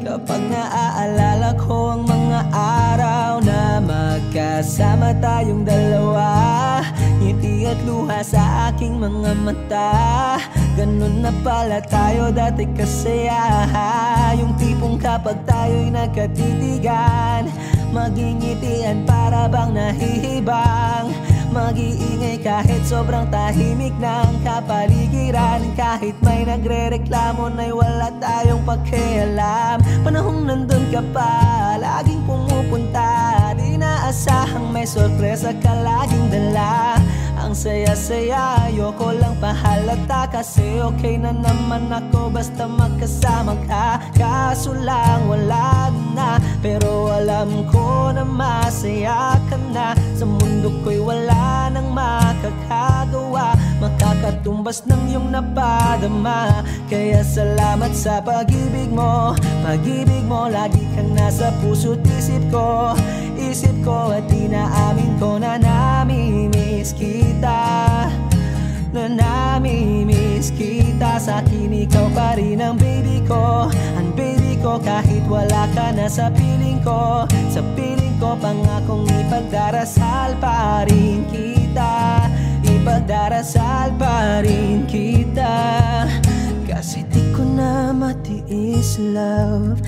Kapag naaalala ko ang mga araw na magkasama tayong dalawa, ngiti at luha sa aking mga mata. Ganun na pala tayo dati kasaya. Yung tipong kapag tayo'y nagkatitigan, magingitian para bang nahihibang. Mag-iingay kahit sobrang tahimik ng kapaligiran. Kahit may nagre-reklamo na'y wala tayong pakialam. Panahong nandun ka pa, laging pumupunta. Di naasahang may sorpresa ka laging dala. Ang saya-saya, ayoko lang pahalata. Kasi okay na naman ako basta magkasama ka. Kaso lang wala na, pero alam ko na masaya ka na. Sa mundo ko'y wala nang makakagawa, makakatumbas ng iyong napadama. Kaya salamat sa pag-ibig mo. Pag-ibig mo, lagi kang nasa puso't isip ko. Isip ko at inaamin ko na namimiss kita. Na namimiss kita. Sa'kin ikaw pa rin ang baby ko. Ang baby ko kahit wala ka na sa piling ko. Sa piling ko pangakong ipagdarasal pa rin kita. Ipagdarasal pa rin kita. Kasi di ko na matiis love.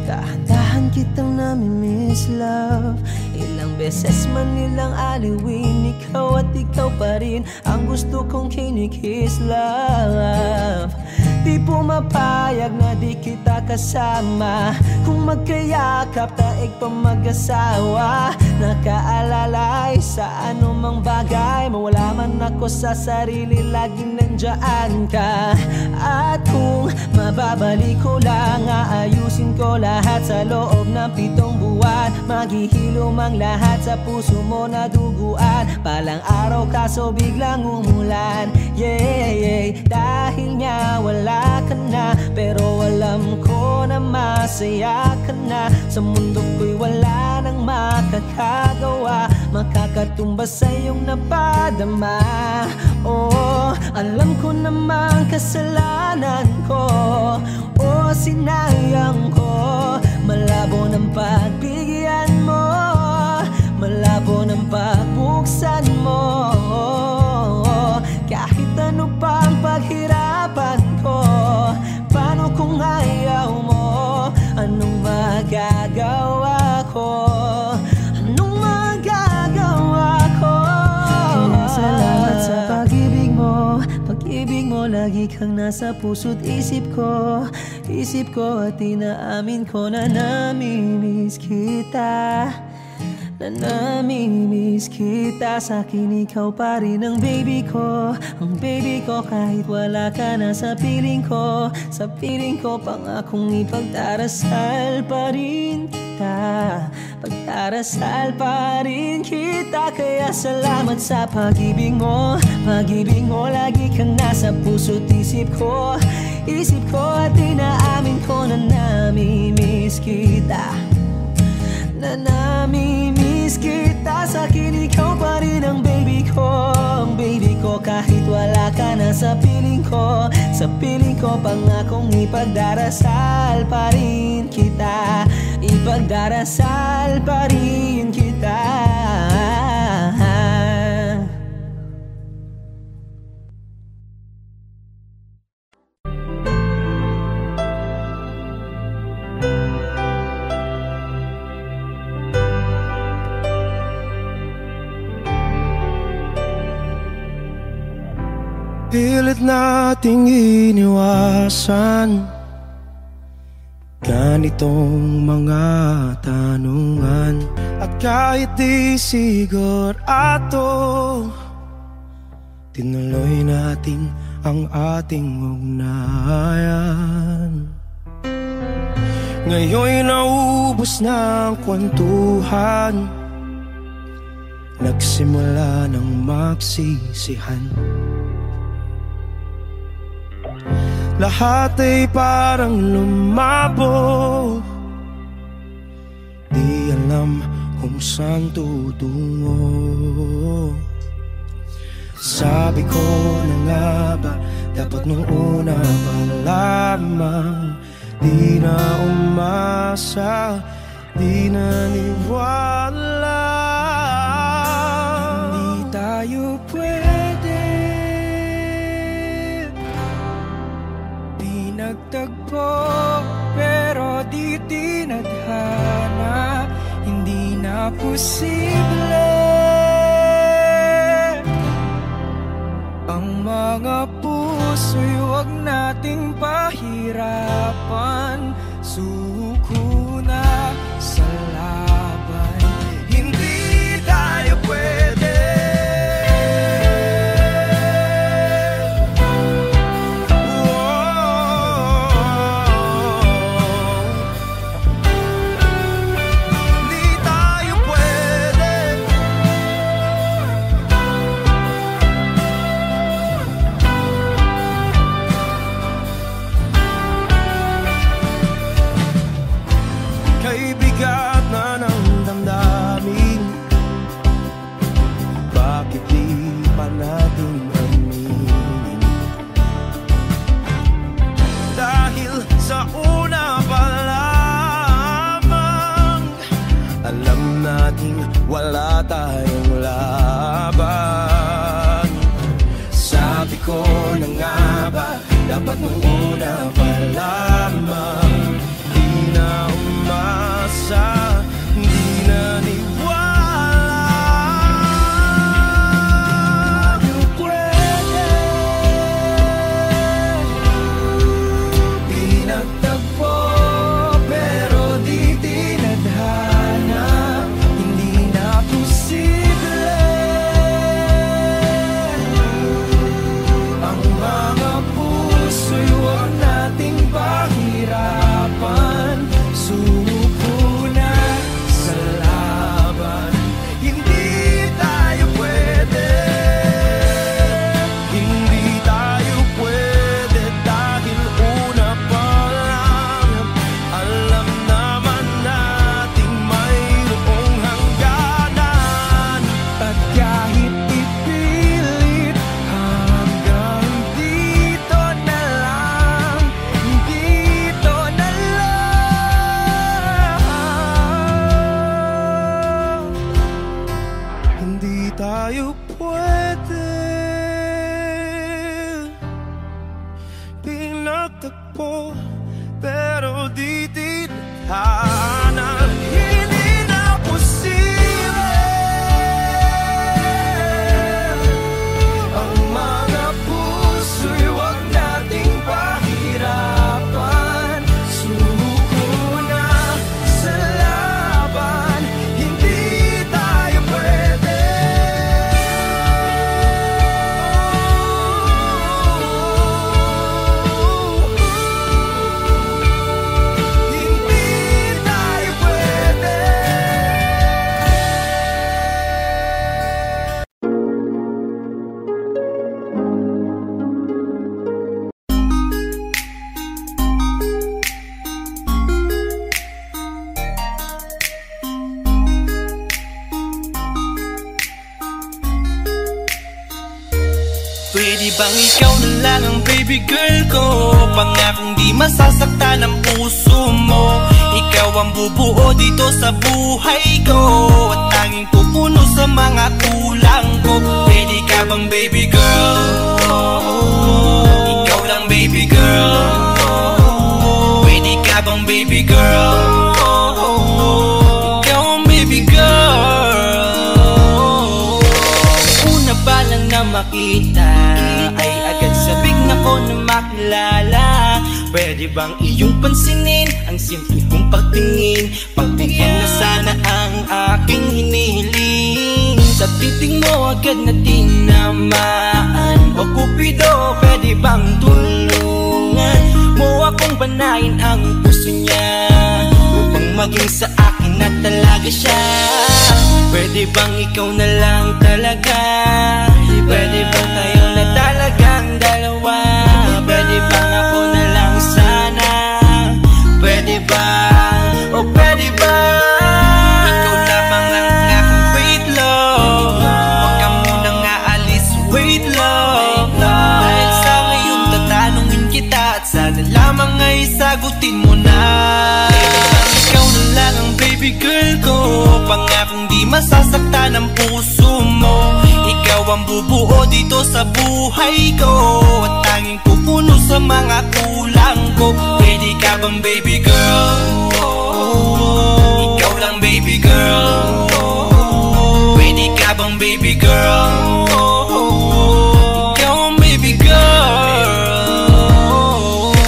Dahan-dahan kitang namimiss love. Ilang beses man nilang aliwin, ikaw at ikaw pa rin ang gusto kong kinikiss love. Di pumapayag na di kita kasama. Kung magkayakap taig pa mag-asawa. Nakaalalay sa anumang bagay. Mawala man ako sa sarili, laging nandyan ka. At kung mababalik ko lang, aayusin ko lahat sa loob ng 7 buwan. Maghihilom ang lahat sa puso mo na duguan. Palang araw kaso biglang umulan. Yeah, yeah. Dahil nga wala ka na, pero alam ko na masaya ka na. Sa mundo ko'y wala nang makakagawa, makakatumbas sa iyong napadama. Oh, alam ko namang kasalanan ko. Oh, sinayang ko. Malabo ng pagbigyan mo, malabo ng pagbuksan mo. Kahit ano pang paghirapan ko, paano kung ayaw mo? Anong magagawa ko? Anong magagawa ko? Kaya salamat sa pag-ibig mo. Pag-ibig mo, lagi kang nasa puso't isip ko. Isip ko at inaamin ko na namimiss kita. Na namimiss kita. Sa'kin ikaw pa rin ang baby ko. Ang baby ko kahit wala ka na sa piling ko. Sa piling ko pangakong ipagdarasal pa rin kita. Pagdarasal pa rin kita. Kaya salamat sa pag-ibig mo. Pag-ibig mo, lagi kang nasa puso't isip ko. Isip ko at inaamin ko na namimiss kita. Na namimiss kita. Sa'kin ikaw pa rin ang baby ko. Ang baby ko kahit wala ka na sa piling ko. Sa piling ko pangakong ipagdarasal pa rin kita. Ipagdarasal pa rin kita. Pilit nating iniwasan ganitong mga tanungan. At kahit di sigurado, tinuloy natin ang ating ugnayan. Ngayon'y naubos na ang kwentuhan, nagsimula ng magsisihan. Lahat ay parang lumabo, di alam kung saan tutungo. Sabi ko na nga ba, dapat nung una pa lamang di na umasa, di naniwala. Hindi tayo pwede, di nagtagpo, pero di tinadhana. Hindi na posible ang mga puso'y huwag nating pahirapan. Suko na sa laban, hindi tayo pwede. Hindi tayo pwede. Kay bigat na ng damdamin, bakit di pa natin aminin? Dahil sa una pa lamang, alam nating wala tayong laban. Sabi ko na nga ba, dapat nung una pa lamang, di na umasa, di naniwala. Tayo pwede, di nagtagpo, pero di tinadhana. Hindi na posible ang mga puso'y huwag nating pahirapan. Suko na sa laban, hindi tayo pwede. Hindi tayo pwede dahil una pa lang, alam naman nating mayroong hangganan. At kahit ipilit, hanggang dito na lang, dito na lang. Hindi tayo pwede, pinagtagpo, pero di tinadhana. Hindi na posible ang mga puso'y huwag nating pahirapan. Suko na sa laban, hindi tayo pwede. Hindi tayo pwede. Pwede bang ikaw na lang ang baby girl ko? Pangakong di masasaktan ang puso mo. Ikaw ang bubuo dito sa buhay ko, at tanging pupuno sa mga kulang ko. Pwede ka bang baby girl? Ikaw lang baby girl. Pwede ka bang baby girl? Ikaw ang baby girl. Una pa lang na makita ay agad sabik na ko na makilala. Pwede bang iyong pansinin ang simple kong pagtingin? Pagbigyan na sana ang aking hinihiling. Sa titing mo agad na tinamaan. O Cupido, pwede bang tulungan mo akong banayin ang puso niya, upang maging sa akin na talaga siya? Pwede bang ikaw na lang talaga? Pwede bang tayo na talagang dalawa? Pwede bang ako na lang sana? Pwede ba? O pwede ba? Ikaw lamang ang aking wait love. Huwag ka munang aalis, wait love. Dahil sa ngayon tatanungin kita, at sana lamang ay sagutin mo baby girl ko, pangakong di masasaktan ang puso mo. Ikaw ang bubuo dito sa buhay ko, at tanging pupuno sa mga kulang ko. Pwede ka bang baby girl? Ikaw lang baby girl. Pwede ka bang baby girl? Ikaw ang baby girl.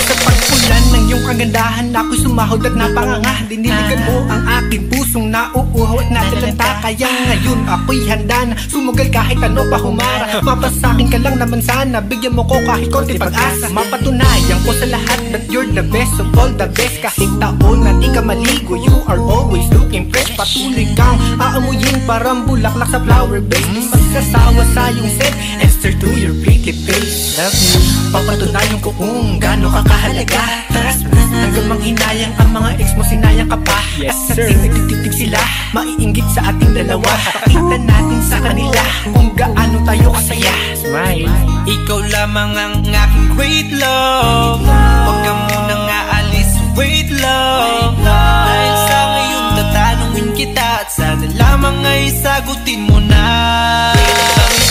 Sa pagpulan ng iyong kagandahan, ako'y sumahod at napanganga. Diniligan mo ang aking pusong nauuhaw at natalanta. Kaya ngayon ako'y handa na sumugal kahit ano pa humara. Mapasakin ka lang naman sana, bigyan mo ko kahit konti pag-asa. Mapatunayan ko sa lahat that you're the best of all the best. Kahit taon na di ka maligo, you are always looking fresh. Patuloy kang aamuyin parang bulaklak sa flower base. Di magsasawa sa iyong scent, Esther to your pretty face. Love me, papatunayan ko kung gaano ka kahalaga. Trust me, hanggang manghinayang ang mga ex mo, sinayang ka pa. Yes, at sir. nagtitig sila, maiinggit sa ating dalawa. Pakita natin sa kanila kung gaano tayo kasaya. Smile. Ikaw lamang ang aking great love. Huwag ka munang aalis, wait love. Dahil sa ngayon tatanungin kita, at sana lamang ay sagutin mo na.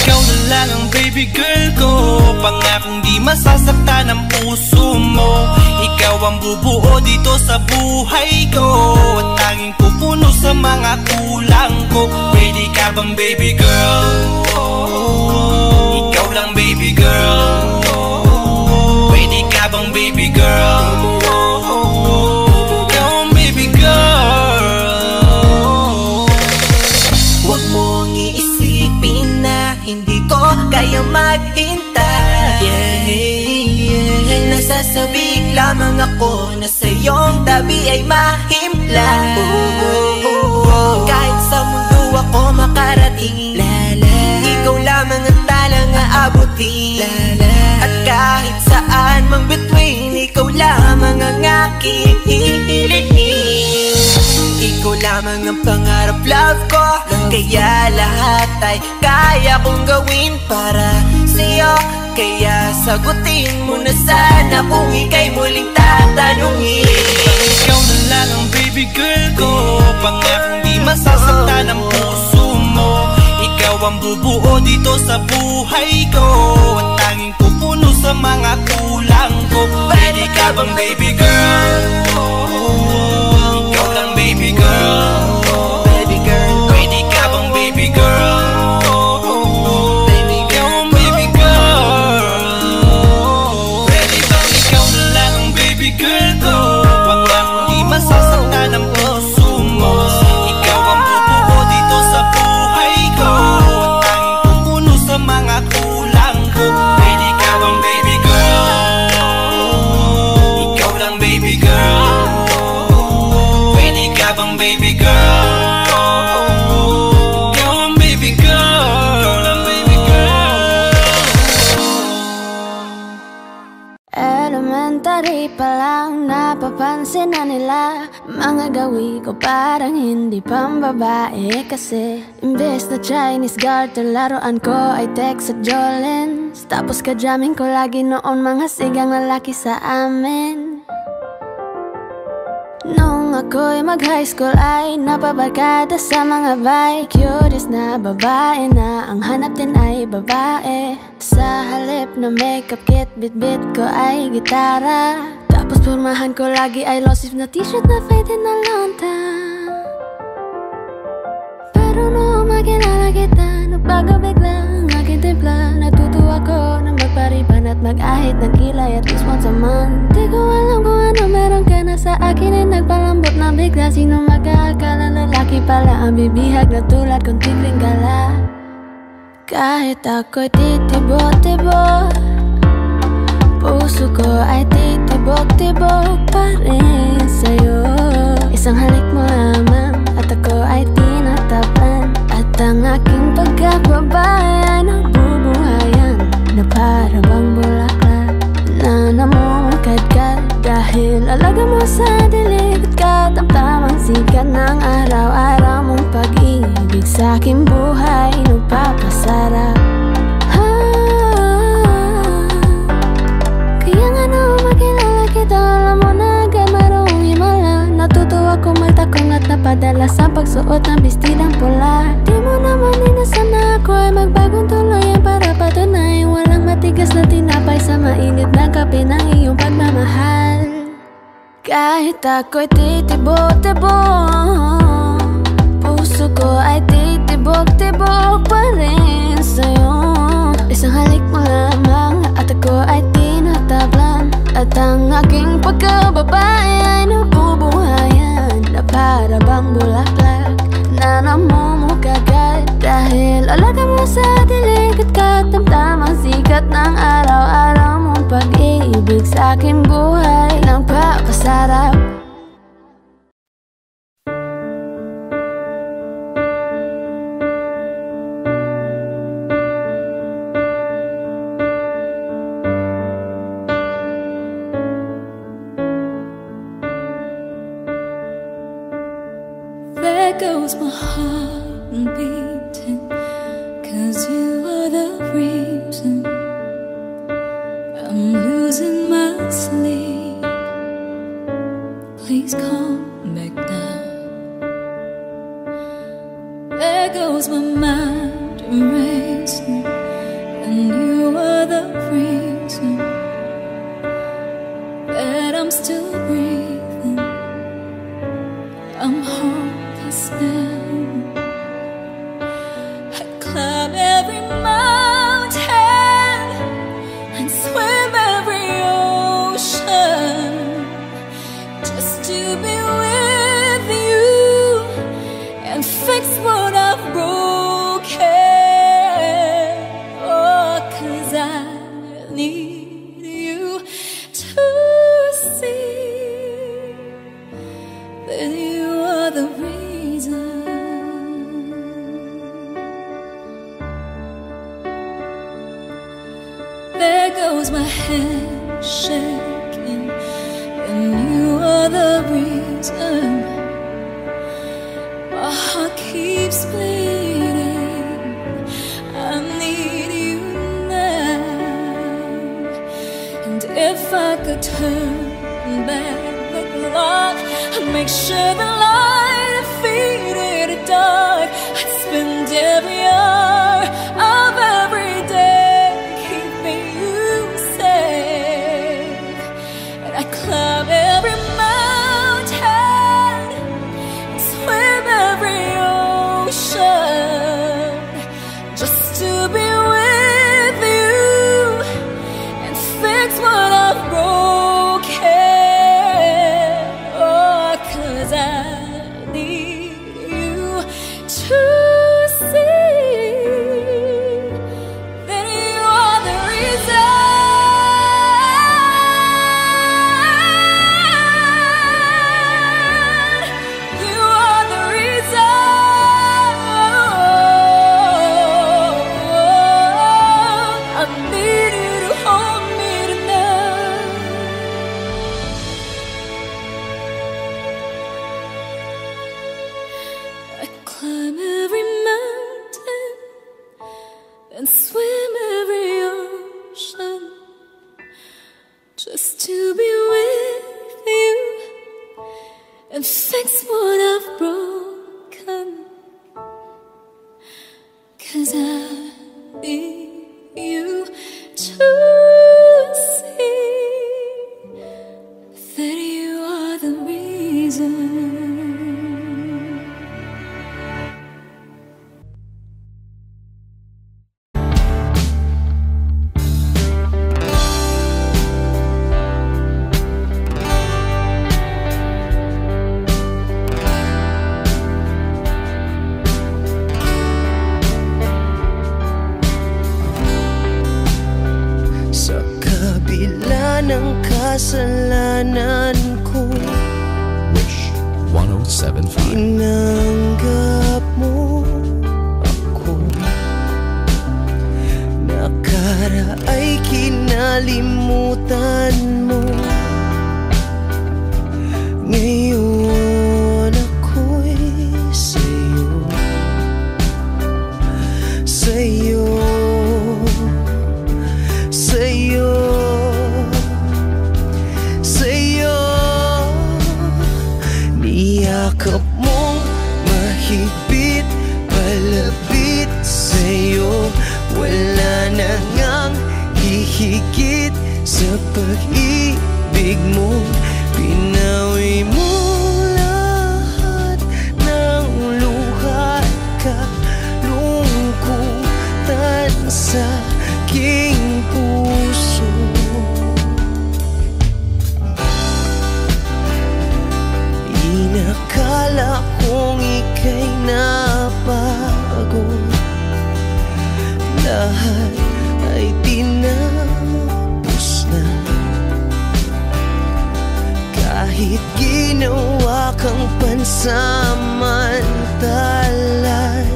Ikaw na lang ang baby girl ko, pangakong di masasaktan ang puso mo. Ikaw ang bubuo dito sa buhay ko, at tanging pupuno sa mga kulang ko. Pwede ka bang baby girl? Ikaw lang baby girl. Pwede ka bang baby girl? Ikaw ang baby girl. Huwag mong iisipin na hindi ko kaya maghintay. Nasasabik lamang ako na sa iyong tabi ay mahimpla. Kahit sa mundo ako makarating, ikaw lamang ang talang aabutin. At kahit saan mang between, ikaw lamang ang aking hihilihin. Ikaw lamang ang pangarap, love ko. Kaya lahat ay kaya kong gawin para sa'yo. Kaya sagutin mo na sana kung ika'y muling tatanungin. Ikaw na lang ang baby girl ko, pangakong di masasaktan ang puso mo. Ikaw ang bubuo dito sa buhay ko, at tanging pupuno sa mga kulang ko. Pwede ka bang baby girl? Ikaw lang baby girl. Baby girl, Pwede ka bang baby girl? baby Ikaw girl, ang baby girl. Pwede bang ikaw na lang ang baby girl ko, pangakong di masasaktan ang puso mo. Ikaw ang bubuo dito sa buhay ko, at tanging pupuno sa mga kulang ko. Pwede ka bang baby girl? Ikaw lang baby girl. Pwede ka bang baby girl? Ikaw ang baby girl. Ikaw lang baby girl. Elementary pa lang napapansin na nila mga gawi ko parang hindi pambabae. Kasi imbes na Chinese garter, laruan ko ay Tex at Jolens. Tapos ka-jamming ko lagi noon mga sigang lalaki sa amin. Nung ako'y mag-high school ay napabarkada sa mga bike. Curious na babae na ang hanap din ay babae. Sa halip na makeup kit, bit-bit ko ay gitara. Tapos pormahan ko lagi ay low-sleeve na t-shirt na faded na lonta. Pero nung makilala kita, nagbago bigla ang aking timpla. Natutuwa ko na magpariban at mag-ahit ng kilay at least once a month. Di ko alam kung ano meron ka na sa akin ay nagpalambot na bigla. Sino mag-aakala lalaki pala ang bibihag na tulad kong tigring gala. Kahit ako'y titibok-tibok, puso ko ay titibok-tibok pa rin sa'yo. Isang halik mo lamang at ako ay tinatapan. At ang aking pagkababayan ang bubuhayan na para bang bulaklak na namumukadkad. Dahil alaga mo sa dilig at katamtamang sikat ng araw-araw mong pag-ibig sa aking buhay nagpapasarap. Kaya nga nung makilala kita, alam mo na agad mayroong himala. Natutuwa kung magtakong at napad madalas ang pagsuot ng bestidang pula. Di mo naman inasan na ako ay magbagong tuluyan para patunayan walang matigas na tinapay sa mainit na kape ng iyong pagmamahal. Kahit ako'y titibok-tibok, puso ko ay titibok-tibok pa rin sa'yo. Isang halik mo lamang at ako ay tinatablan, at ang aking pagkababae ay nabubuhayan na para bang bulaklak na namumukagad. Dahil alaga mo sa dilig at katamtamang sikat ng araw-araw mong pag-ibig sa aking buhay ng papasarap. There goes my heart beating, 'cause you are the reason I'm losing my sleep. Please come back now. There goes my mind racing, and you are the reason that I'm still breathing. I'm hopeless now. I climb every mountain and swim every ocean just to be with you and fix what I've broken. Oh, 'cause I need you to see that you are the reason. There goes my head shaking, and you are the reason. My heart keeps bleeding. I need you now. And if I could turn back the clock, I'd make sure the light defeated the dark. I'd spend every hour of every day keeping you safe. And I climb every mountain and swim every ocean just to be with you and fix what I've broken. Oh, 'cause I need you to see that you are the reason. You are the reason. I need you to hold me tonight. I climb every mountain and swim every ocean just to be with you and fix what I've broken. 'Cause I need you to see that you are the reason. Sa kabila ng kasalanan ko, Wish 1075. tinanggap mo ako. Nakaraay kinalimutan mo. Ngayon ako'y sa'yo, sa'yo, sa'yo, sa'yo. Niyakap mong mahigpit palapit sa'yo. Wala na ngang hihigit sa pag-ibig mo. Pinawi mo lahat ng luha at kalungkutan sa aking puso. Inakala kong ika'y nabago, lahat ay tinapos na. Kahit ginawa kang pansamantalan,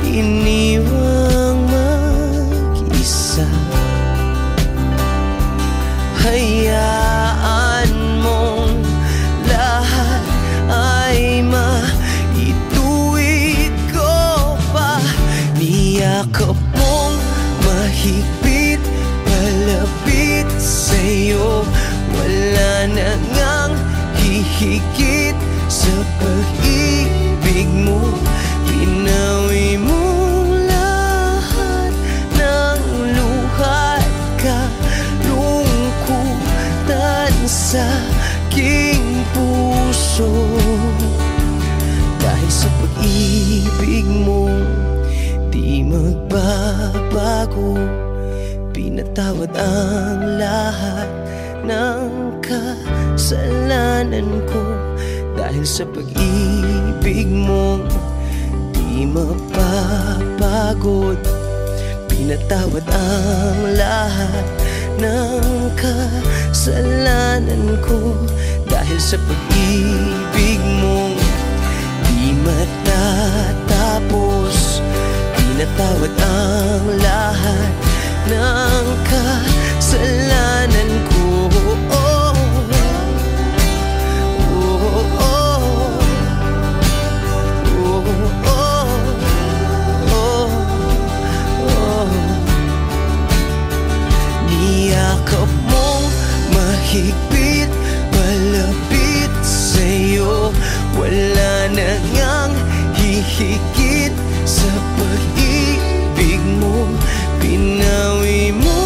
iniwang mag-isa. Hayaan mong lahat ay maituwid ko pa. Niyakap mong mahigpit palapit sa'yo. Wala na ngang hihigit sa pag-ibig mo. Pinawi mo lahat ng luha at kalungkutan sa aking puso. Dahil sa pag-ibig mo di magbabago, pinatawad ang lahat ng kasalanan ko. Dahil sa pag-ibig mo di mapapagod, pinatawad ang lahat ng kasalanan ko. Dahil sa pag-ibig mo di matatapos, pinatawad ang lahat ng kasalanan ko. Niyakap mong mahigpit palapit sa'yo. Wala na ngang hihigit sa pag-ibig mo. Pinawi mo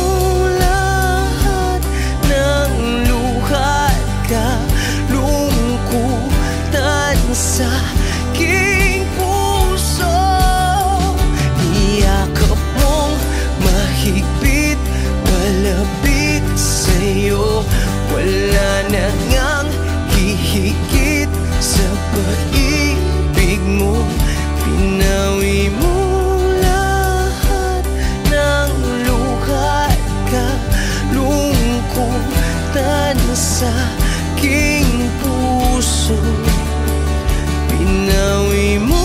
lahat ng luha at kalungkutan sa aking puso. Niyakap mong mahigpit palapit sa'yo. Wala na ngang hihigit sa pag-ibig mo. Pinawi mo lahat ng luha at kalungkutan sa aking puso. Pinawi mo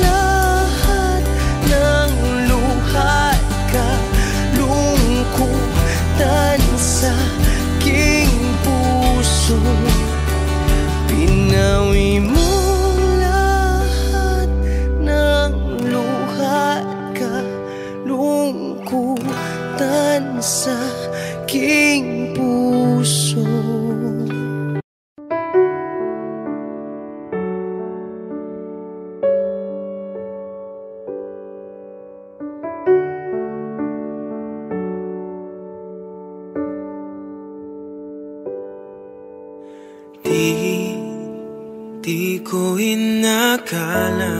lahat ng luha at kalungkutan sa aking puso. Pinawi mo lahat ng luha at kalungkutan sa aking puso. Di ko inakala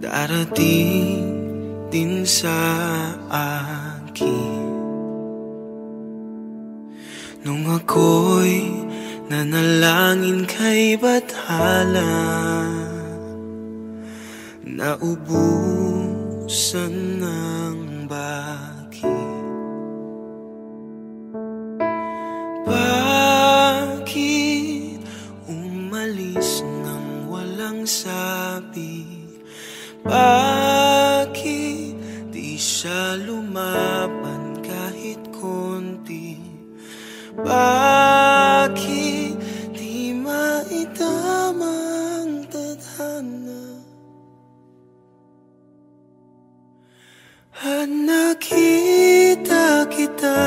darating din sa akin nung ako'y nanalangin kay Bathala. Naubusan ng bakit. Bakit umalis nang walang sabi? Bakit di siya lumaban kahit konti? Bakit di maitamang tadhana? At nakita kita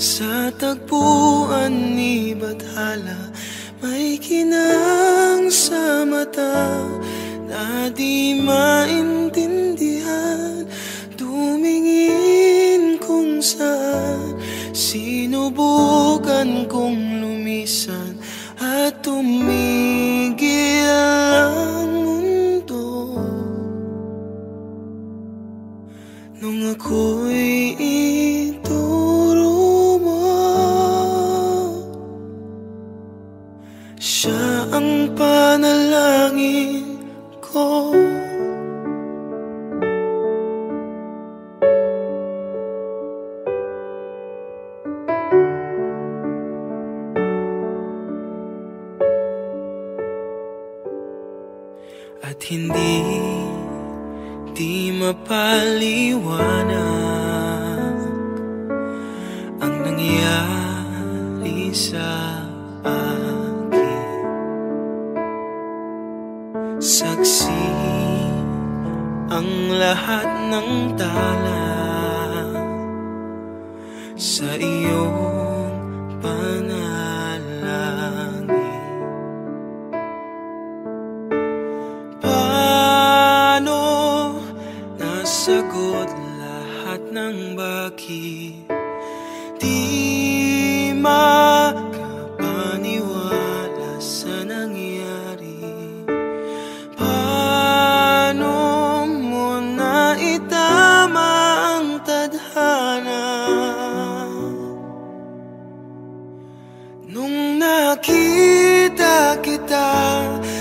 sa tagpuan ni Bathala, may kinang mata na di maintindihan. Tumingin kung saan sinubukan kong lumisan at tumigil ang mundo. Nung ako'y ituro mo, siya ang panalangin ko. At hindi mapaliwanag ang nangyari sa akin. Saksi ang lahat ng tala sa iyong panalangin. Sagot lahat ng bakit di makapaniwala sa nangyari. Paano mo na itama ang tadhana nung nakita kita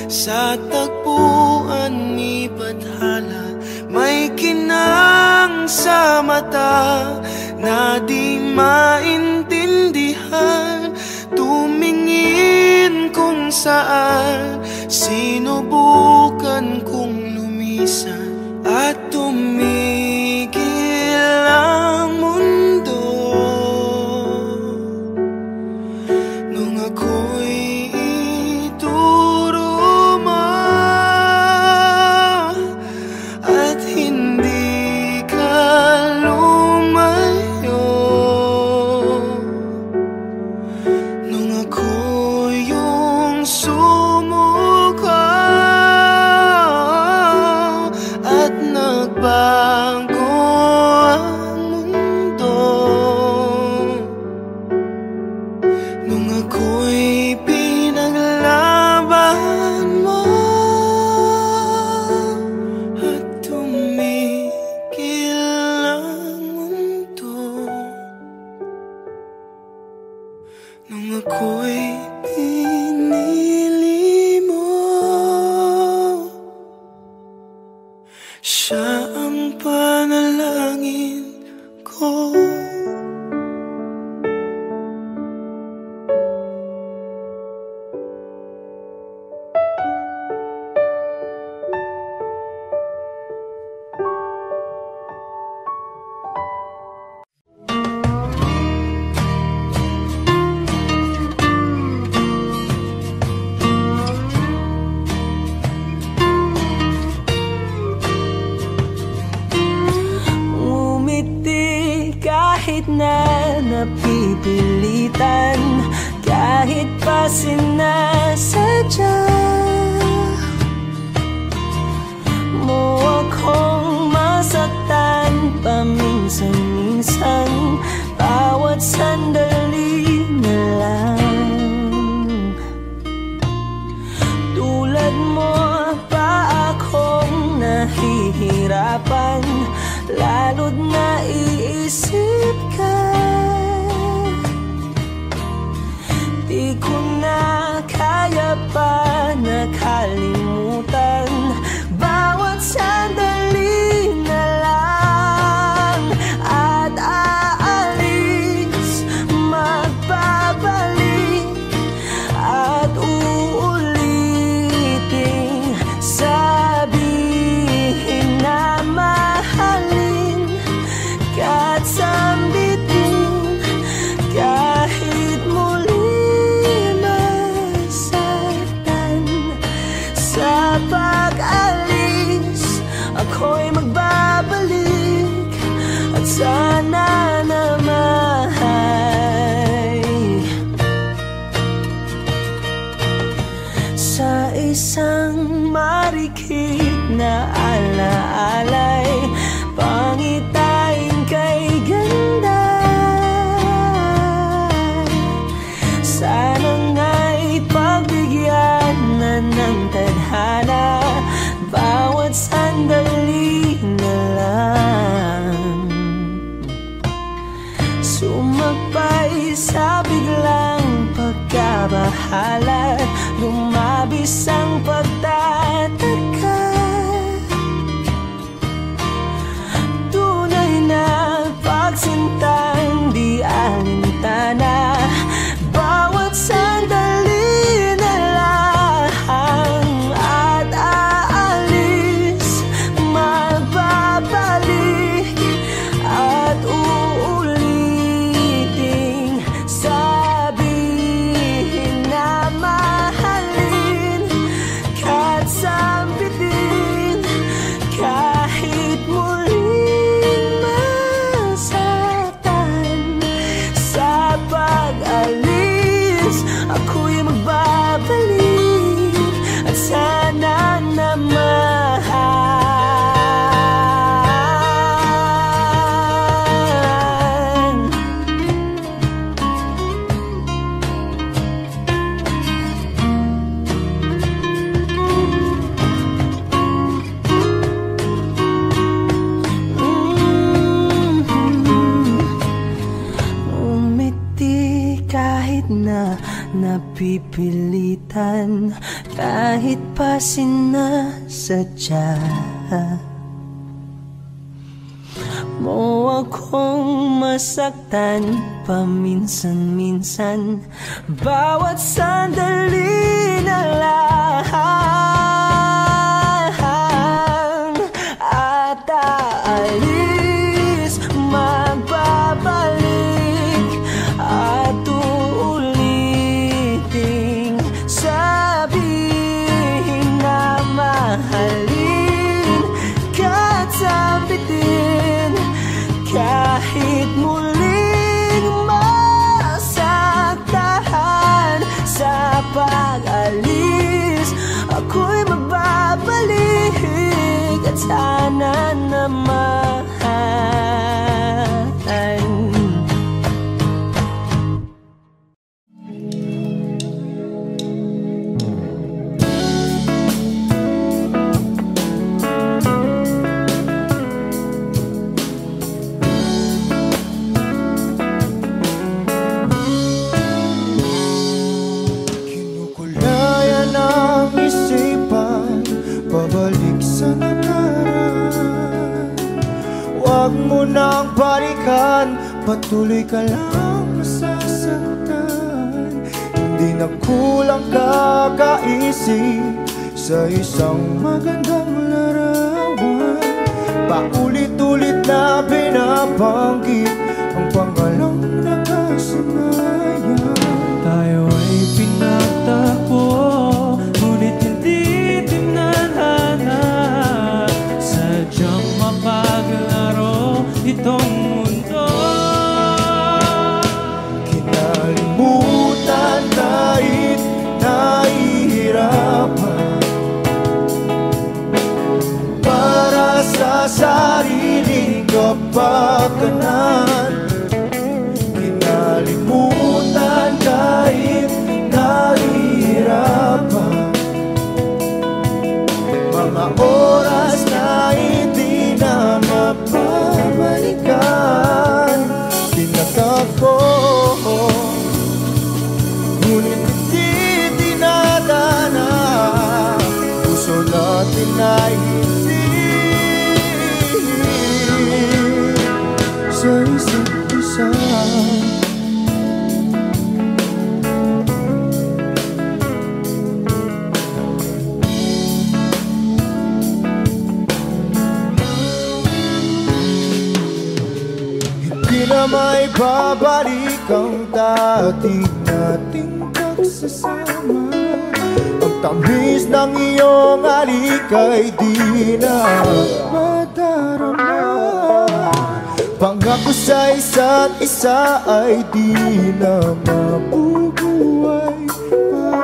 sa tagpuan ni Badhala? May kinang sa mata na di maintindihan. Tumingin kung saan sinubukan kong lumisan at tumigil ang mundo. Nung ako'y ituro mo at hindi ka lumayo. Nung ako yung sumuko at nagbago ang mundo. Nung ako'y pinaglaban mo at tumigil ang mundo. Nung ako'y pinili mo, siya ang panalangin ko. Kahit na napipilitan, kahit pa sinasadya mo akong masaktan paminsan-minsan, bawat sandali na lang. Tulad mo pa akong nahihirapan, lalo't naiisip ka. Di ko na kaya pa nakalimutan, bawat sandali na lang. At aalis, magbabalik at uulitin, sabihin na mahalin at sambitin kahit muli masaktan. isang marikit na alaalay, pangitain kay ganda. Sana nga'y pagbigyan na ng tadhana, bawat sandali na lang. Sumagpay sa biglang pagkabahala, lumabis ang pagtataka. Tunay na pagsintang di alintana, bawat sandali na lang. At aalis, magbabalik, at uuliting sabihin na mahalin, kahit sampitin, kahit muling masaktan. Sa pag-alis, ako'y magbabalik, at sana naman umiti kahit na napipilitan, kahit pa sinasadya mo akong masaktan paminsan-minsan, bawat sandali na lang. At aalis, magbabalik, at uuliting sabihin na mahalin, kahit sampitin, kahit muling masaktan. Sa pag-alis, ako'y magbabalik, at sana naman Kinukulayan ang isipan, pabalik sa nakaraan. Huwag mo nang balikan, patuloy ka lang masasaktan. Hindi na kulang kakaisip sa isang magandang larawan. Paulit-ulit na binabanggit ang pangalang nakasanayan. tayo ay pinagtagpo, ngunit hindi tinadhana. Sadyang mapaglaro itong mundo. Kinalimutan kahit nahihirapan, para sa sariling kapakanan. Kinalimutan kahit nahihirapan, mga oras na hindi na mapabalikan. Tinatako, ngunit hindi dinadana. Puso natin ay hindi sa isa't isa. Hindi na may babalik ang dati nating pagsasama. Ang tamis ng iyong halik ay di na madarama. Pangako sa isa't isa ay di na mabubuhay pa.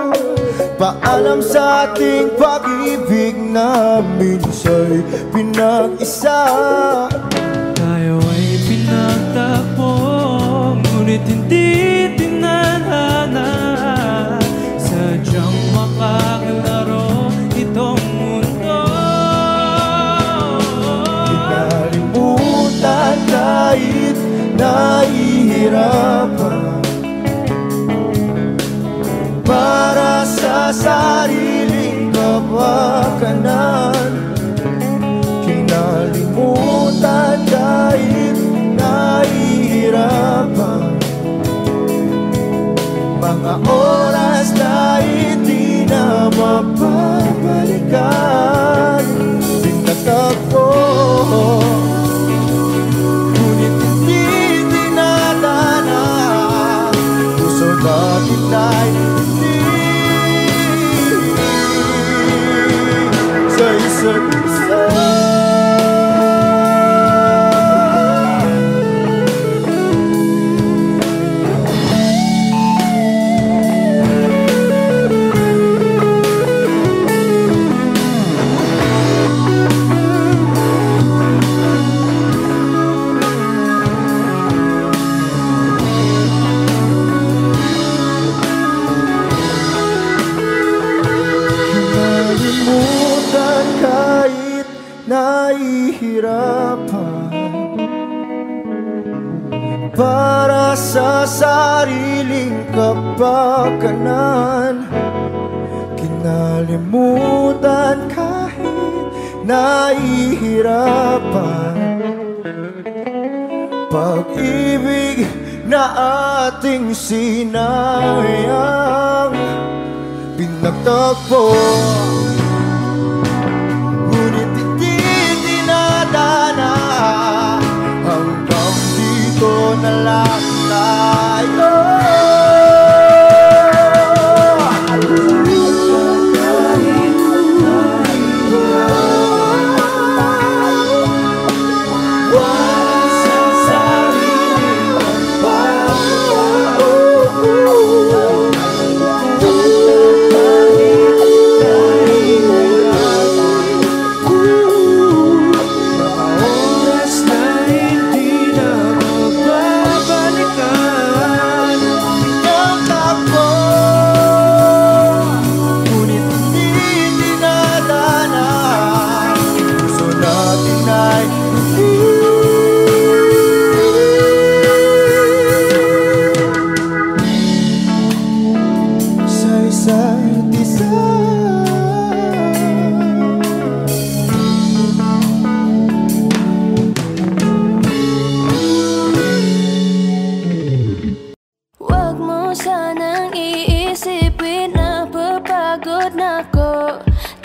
Nagpaalam sa ating pag-ibig na minsa'y pinag-isa. Tayo ay pinagtagpo, ngunit hindi tinadhana. Sadyang makakalaro itong mundo. Kinalimutan kahit nahihirapan, para sa sariling kapakanan. Kinalimutan kahit nahihirapan, mga oras na hindi na mapabalikan. Pinagtagpo, ngunit hindi dinadana. Puso natin ay hindi sa isa't isa. Kinalimutan kahit nahihirapan, para sa sariling kapakanan. Kinalimutan kahit nahihirapan, pag-ibig na ating sinayang. Pinagtagpo, ngunit hindi dinadana. Hanggang dito na lang tayo.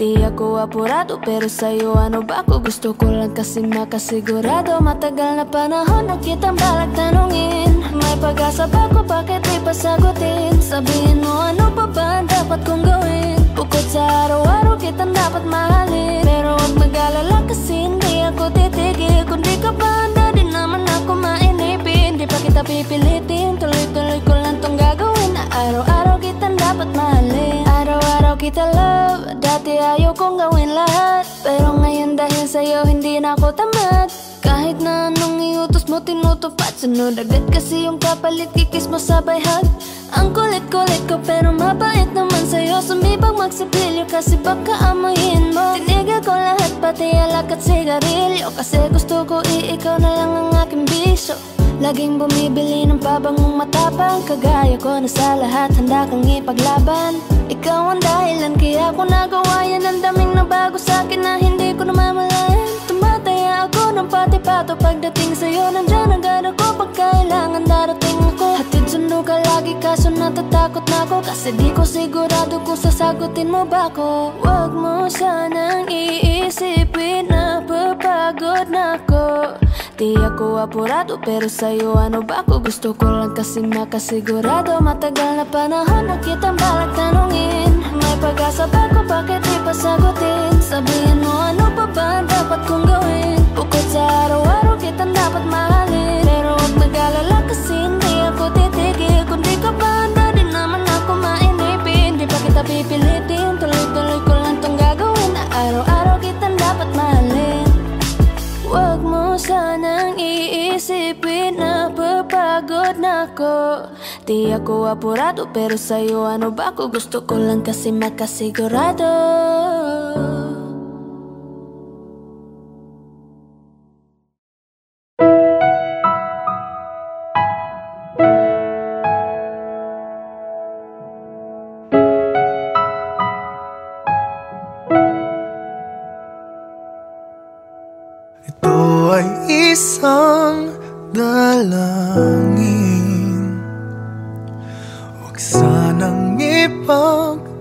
Di ako apurado pero sa'yo ano ba ako? Gusto ko lang kasi makasigurado. Matagal na panahon na kitang balak tanungin. May pag-asa ba ko? Bakit di pa sagutin? Sabihin mo ano pa ba ang dapat kong gawin? Bukod sa araw-araw kitang dapat mahalin. Pero huwag mag-alala kasi hindi ako titigil. Kung di ka ba handa di naman ako mainipin. Di pa kita pipilitin, tuloy-tuloy ko lang tong gagawin. Na araw-araw kitang dapat mahalin. Araw-araw kita love. Dati ayaw kong gawin lahat, pero ngayon dahil sa'yo hindi na ako tamad. Kahit na anong iutos mo tinutupad, sunod agad kasi yung kapalit, kikis mo sabay hug. Ang kulit-kulit ko pero mabait naman sa'yo. Sumibang magsipilyo kasi baka amoyin mo. Tinigil ko lahat pati alak at sigarilyo, kasi gusto ko ikaw na lang ang aking bisyo. Laging bumibili ng pabangong matapang, kagaya ko na sa lahat handa kang ipaglaban. Ikaw ang dahilan kaya ako nagawa yan. Ang daming nabago sa'kin na hindi ko namamalayan. Tumataya ako ng pati-pato pagdating sa'yo. Nandyan agad ako pag kailangan darating ako. Hatid sundo ka lagi kaso natatakot na ako, kasi di ko sigurado kung sasagutin mo ba ako. Huwag mo sanang iisipin na papagod na ako. Di ako apurado pero sa'yo ano ba ako? Gusto ko lang kasi makasigurado. Matagal na panahon na kitang balak tanungin. May pag-asa ba ko? Bakit di pa sagutin? Sabihin mo ano pa ba ang dapat kong gawin? Bukod sa araw-araw kitang dapat mahalin. Pero huwag mag-alala kasi hindi ako titigil. Kung di ka ba handa di naman ako mainipin. Di pa kita pipilitin. di ako apurado, pero sa'yo ano ba ako? Gusto ko lang kasi makasigurado. Ito ay isang dalangin, huwag sanang ipagkait.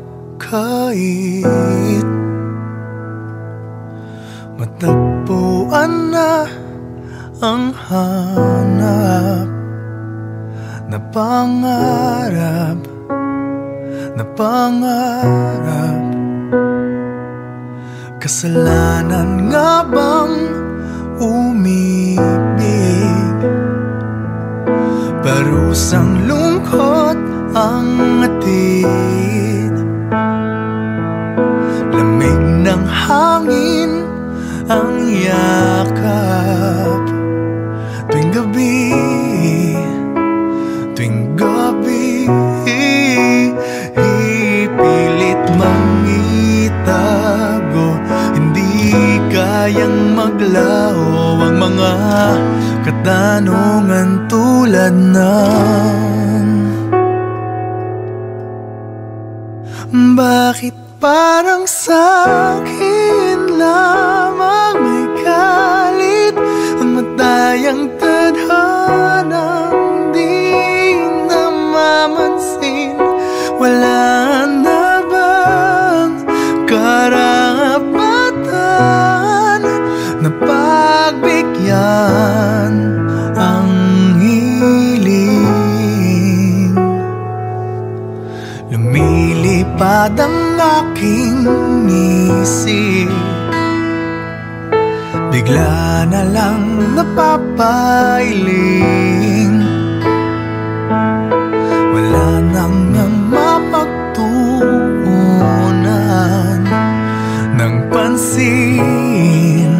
Matagpuan na ang hanap na pangarap, na pangarap. Kasalanan nga bang umibig? Parusang lungkot ang atid, lamig ng hangin ang yakap. Tuwing gabi, tuwing gabi, ipilit mang itago, hindi kayang maglaho ang mga katanungan tulad ng bakit parang sa'kin lamang may galit ang matayang tadhanang di namamansin? Wala na bang karapatan na pagbigyan ang hiling? Lumilipad ang aking isip, bigla na lang napapailing. Wala nang mapagtuunan ng pansin,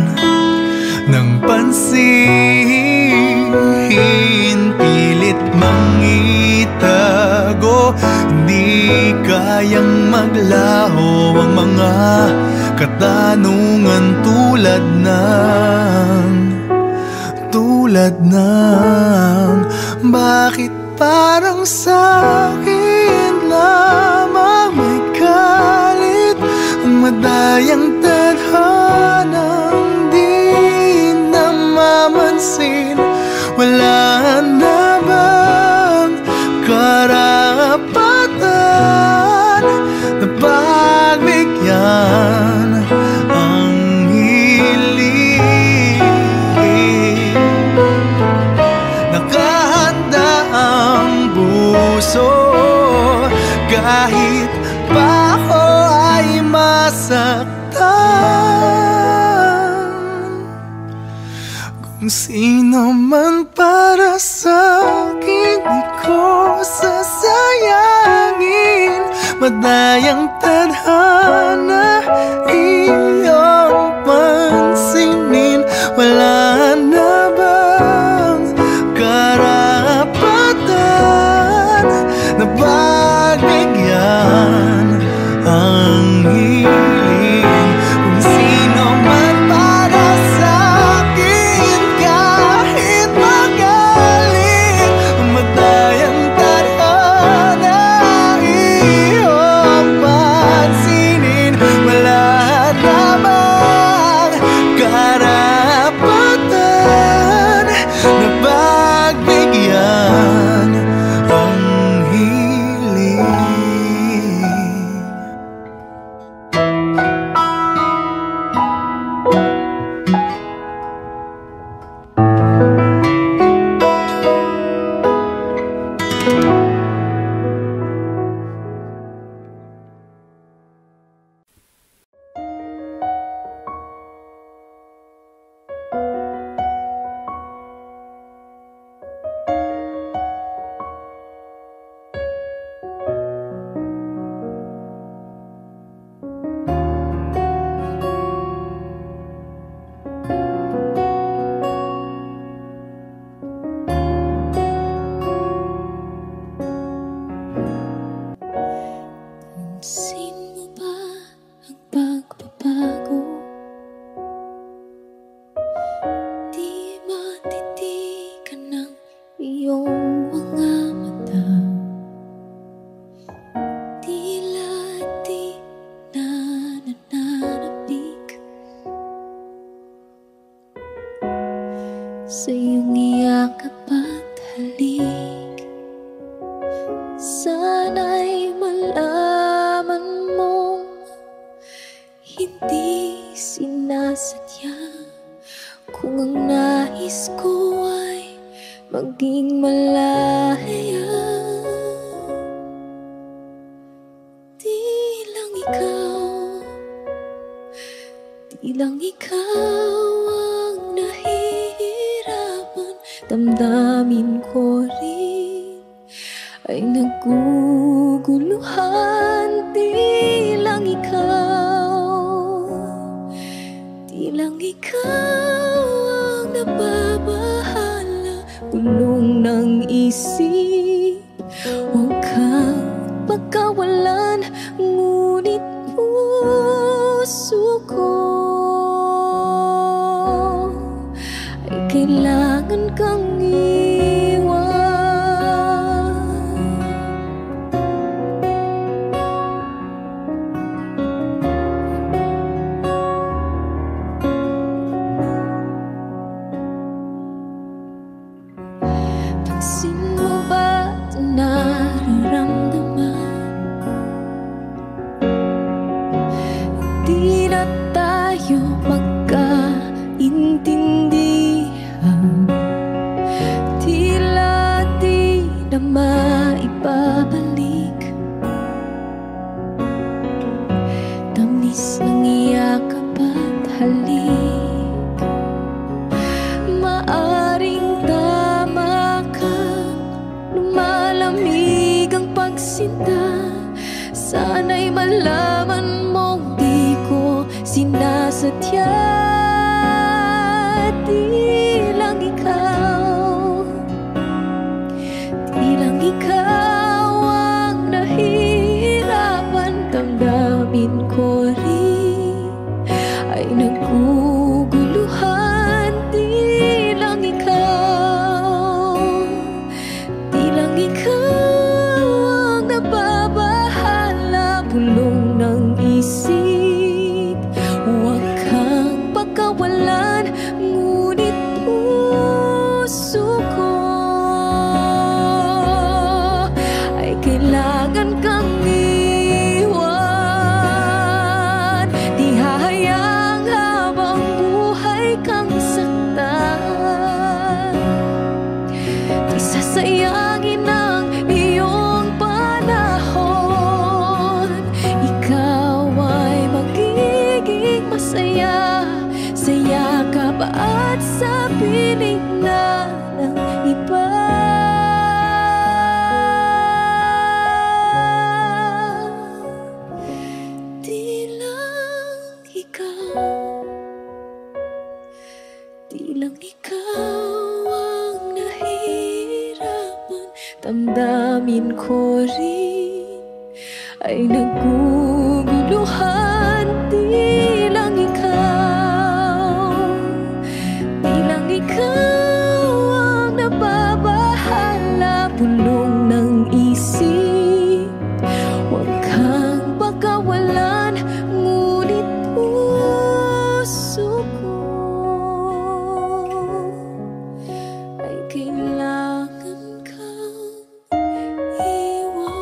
ng pansin. Pilit mang itago, hindi kayang maglaho ang mga katanungan tulad ng bakit parang sa'kin lamang may galit ang madayang tadhanang di namamansin? Wala na bang karapatan na pagbigyan ang hiling? Nakahanda ang puso kahit pa ako ay masaktan. Kung sino man para sa'kin, di ko sasayangin. Madayang tadhana iyong pansinin. Wala na bang karapatan na pagbigyan ang hiling? Kung sino man para sa'kin, kahit magalit, madayang tadhana iyong pansinin. Wala sa iyong iyakap at halik. Sana'y malaman mong hindi sinasadya, kung ang nais ko ay maging malaya. Di lang ikaw ang nahihirapan, damdamin ko rin ay naguguluhan. Di lang ikaw ang nababahala, gulong ng isip, huwag kang pagkawalan, ngunit puso ko ay kailangan kang iwan. Pansin mo ba ito nararamdaman? Di na tayo magkaintindihan, tila di na maibabalik tamis ng iyakap at halik. Maaring tama ka, lumalamig ang pagsinta. Sana'y malaman mong di ko sinasadya. Di lang ikaw ang nahihirapan, damdamin ko rin ay naguguluhan. Di lang ikaw ang nababahala, bulong ng isip, huwag kang pagkawalan, ngunit puso ko ay kailangan kang iwan. Di hahayang habang buhay kang saktan, di sasayangin ang iyong panahon. Ikaw ay magiging masaya sa yakap at sa piling na ng iba. Di lang ikaw ang nahihirapan, damdamin ko rin ay naguguluhan. Di lang ikaw ang nababahala, bulong ng isip, huwag kang pagkawalan, ngunit puso ko ay kailangan kang iwan.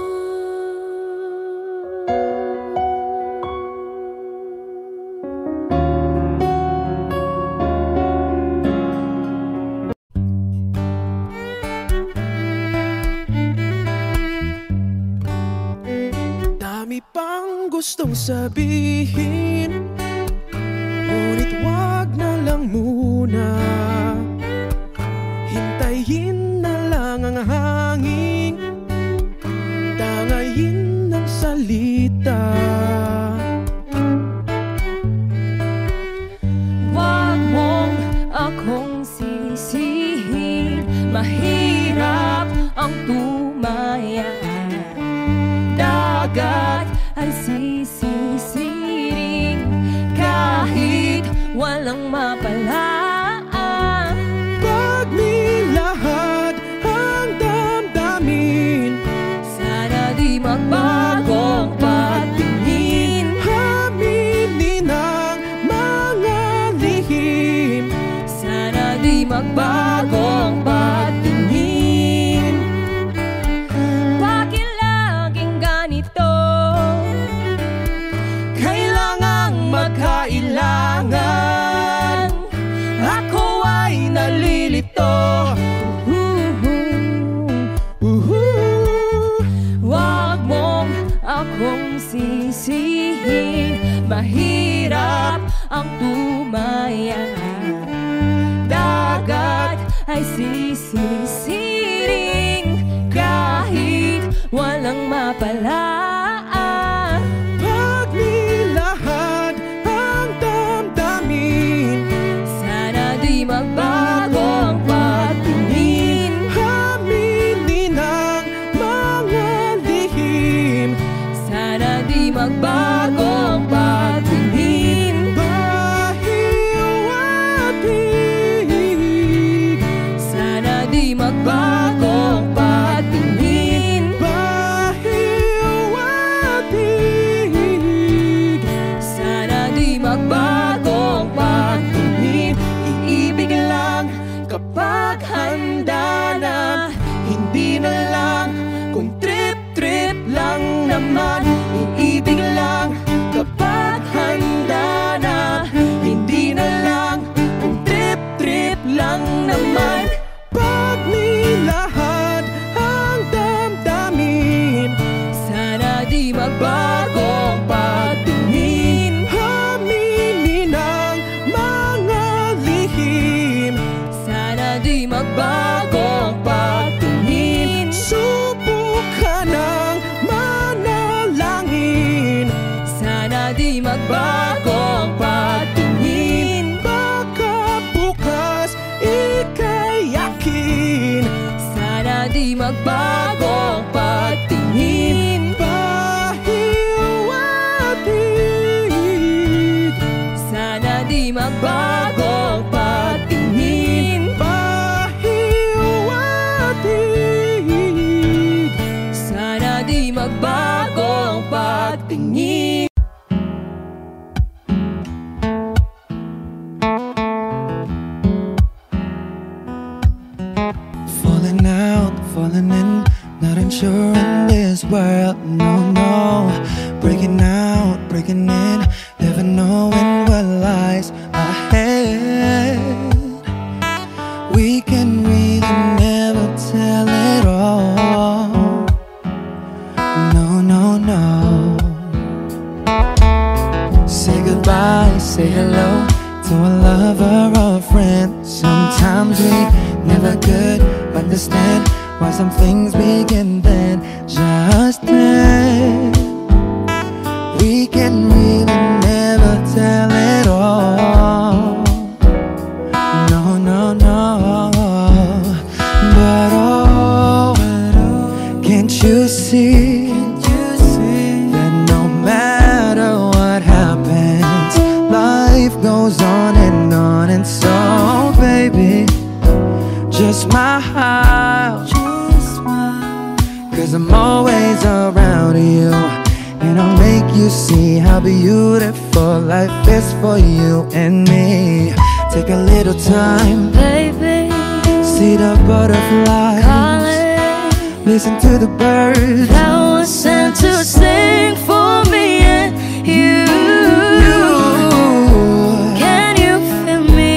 Dami pang gustong sabihin, ngunit wag na lang muna. Hintayin na lang ang hangin, tangayin ng salita. Wag mong akong sisihin, mahirap ang tumaya. Dagat ay sisisiring kahit walang mapalaan. Pag nilahad ang damdamin, Sana di magbagong patingin. aminin ang mga lihim. Sana di magbago kailangan. Ako ay nalilito. Wag mong akong sisihin, mahirap ang tumaya. Dagat ay sisisiring kahit walang mapalaan. Pag nilahad ang damdamin, Sana di magbago ang patingin. aminin ang mga lihim, Sana di magbago ang patingin. pahiwatig, Sana di magbago ang patingin. pahiwatig. Sana di magbago ang patingin. Iibig lang kapag handa na, hindi na lang kung trip-trip lang naman. Iibig lang kapag handa na, hindi na lang kung trip-trip lang naman. Pag nilahad ang damdamin, Sana di magbago ang patingin. aminin ang mga lihim, Sana di magbago ang patingin. subukan ng manalangin. Sana di magbago ang patingin. Baka bukas ika'y yakin, Sana di magbago ang patingin. pahiwatig, Sana di magbago ang patingin. pahiwatig. Sana di magbago ang patingin. Falling out, falling in, not unsure in this world, no, no. Breaking out, breaking in, never knowing what lies ahead. We can really never tell it all, no, no, no. Say goodbye, say hello to a lover or a friend. Sometimes we never could understand why some things begin then, just then. We can really never tell it all, no, no, no. But oh, can't you see that no matter what happens, life goes on, and so baby, just smile, cause I'm always around you, and I'll make you see how beautiful life is for you and me. Take a little time, Baby, see the butterflies, calling, listen to the birds. that was sent to sing for me and you. Can you feel me?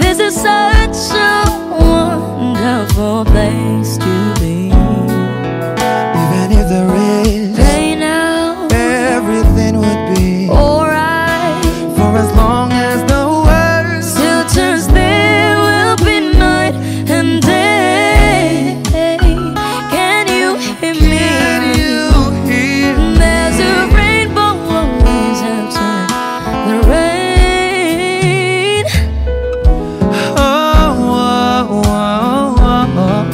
This is such a wonderful place to be. Even if there is Right now, everything would be alright. for as long as the world Still turns, there will be night and day. Can you hear me? can you hear? There's a rainbow always after the rain. Oh, oh, oh, oh, oh.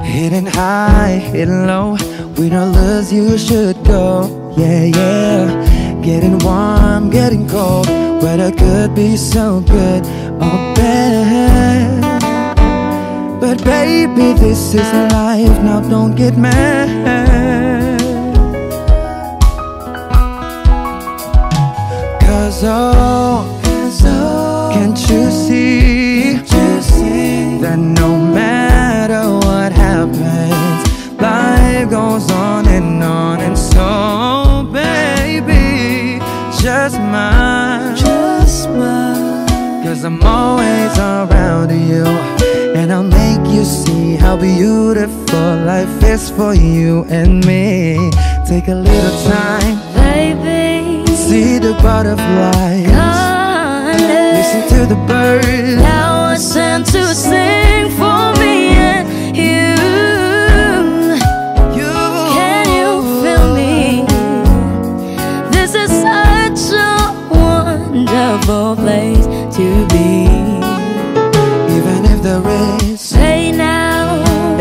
Hidden high, hidden low, we don't lose, you should go. Yeah, yeah. Getting warm, getting cold, weather could be so good or bad. But baby, this is life, now don't get mad. Cause oh, can't you see that no matter what happens, life goes on, and so baby, just mine, just mine. 'Cause I'm always around you, and I'll make you see how beautiful life is for you and me. Take a little time, baby, see the butterflies, listen to the birds. Now I sent to sing for me and you. Can you feel me? This is such a wonderful place to be. Even if there is, say now,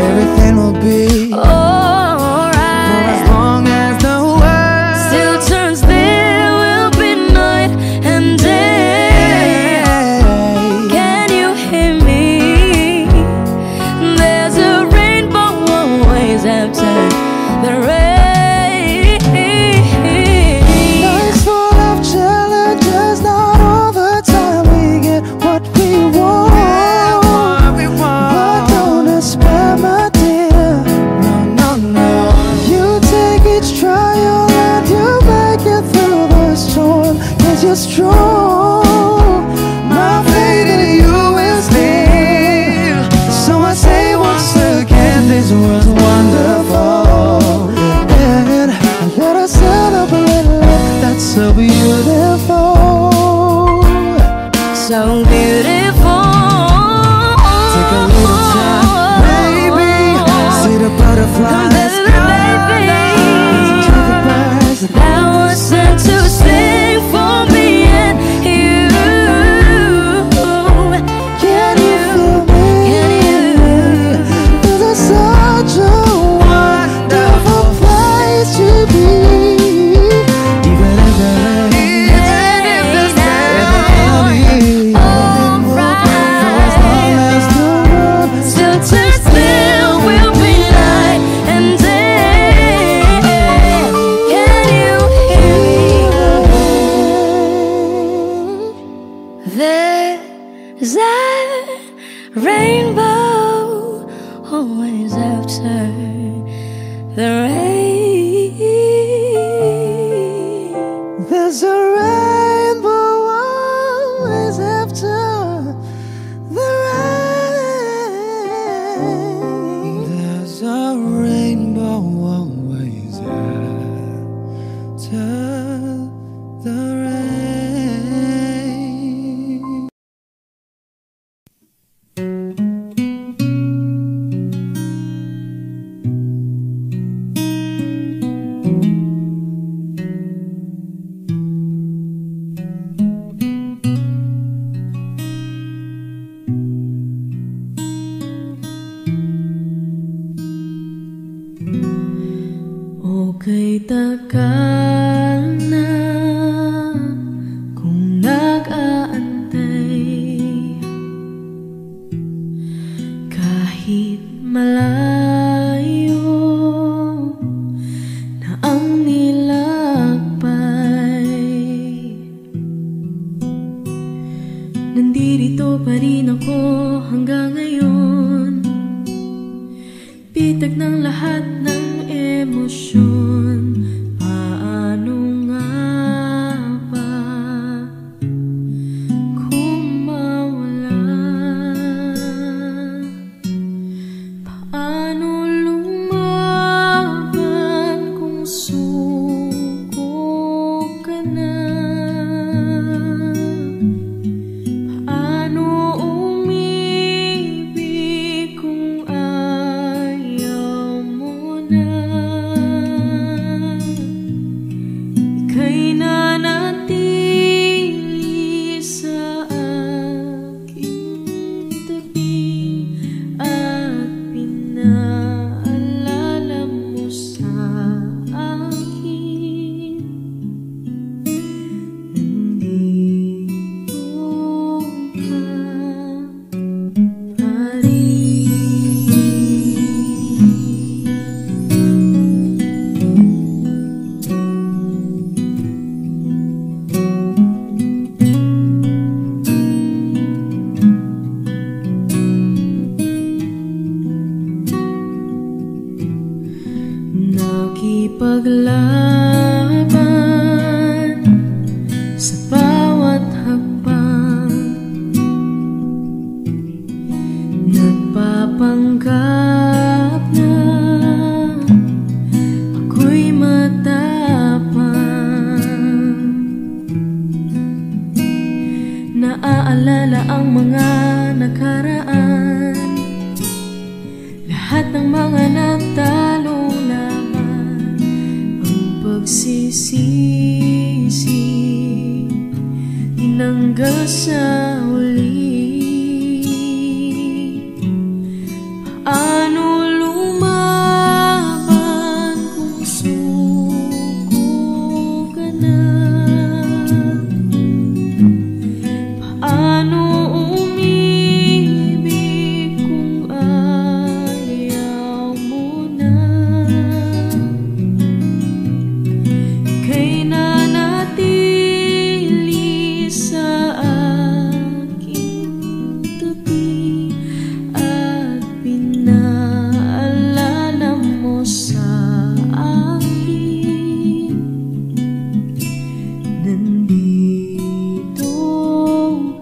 everything will be alright. for as long as the world still turns, there will be night and day. Can you hear me? There's a rainbow always after the rain. Life's full of challenges, not all the time we get what we want. But don't despair, my dear. No, no, no. You take each trial and you make it through the storm, 'cause you're strong. My faith in you is deep. So I say once again, this was wonderful. And let us celebrate life that's so beautiful. So beautiful. Take a little time, baby. See the butterflies, listen to the birds. Now I sent to sing for me and you. Can you feel me? Can you? This is such a wonderful place to be. Even if there is still turns, there will be night and day. Can you hear me? There's a rainbow always after the rain. there's a rainbow always after the rain. There's a rainbow always after the rain. Okay tagal na kung nag-aantay, kahit malayo na ang nilakbay. Nandito pa rin ako hanggang ngayon, bitag ng lahat ng emosyon. Paano nga ba kung mawala? Paano lumaban kung suko ka na? Paano umibig kung ayaw mo na? Ika'y nanatili sa aking tabi at pinaalala mo sa akin maalala ang mga nakaraan, lahat ng mga natalo laban, ang pagsisisi tinanggal sa huli. Paano lumaban kung suko ka na? Paano umibig kung ayaw mo na? Ika'y nanatili sa aking tabi at pinaalala mo sa akin, nandito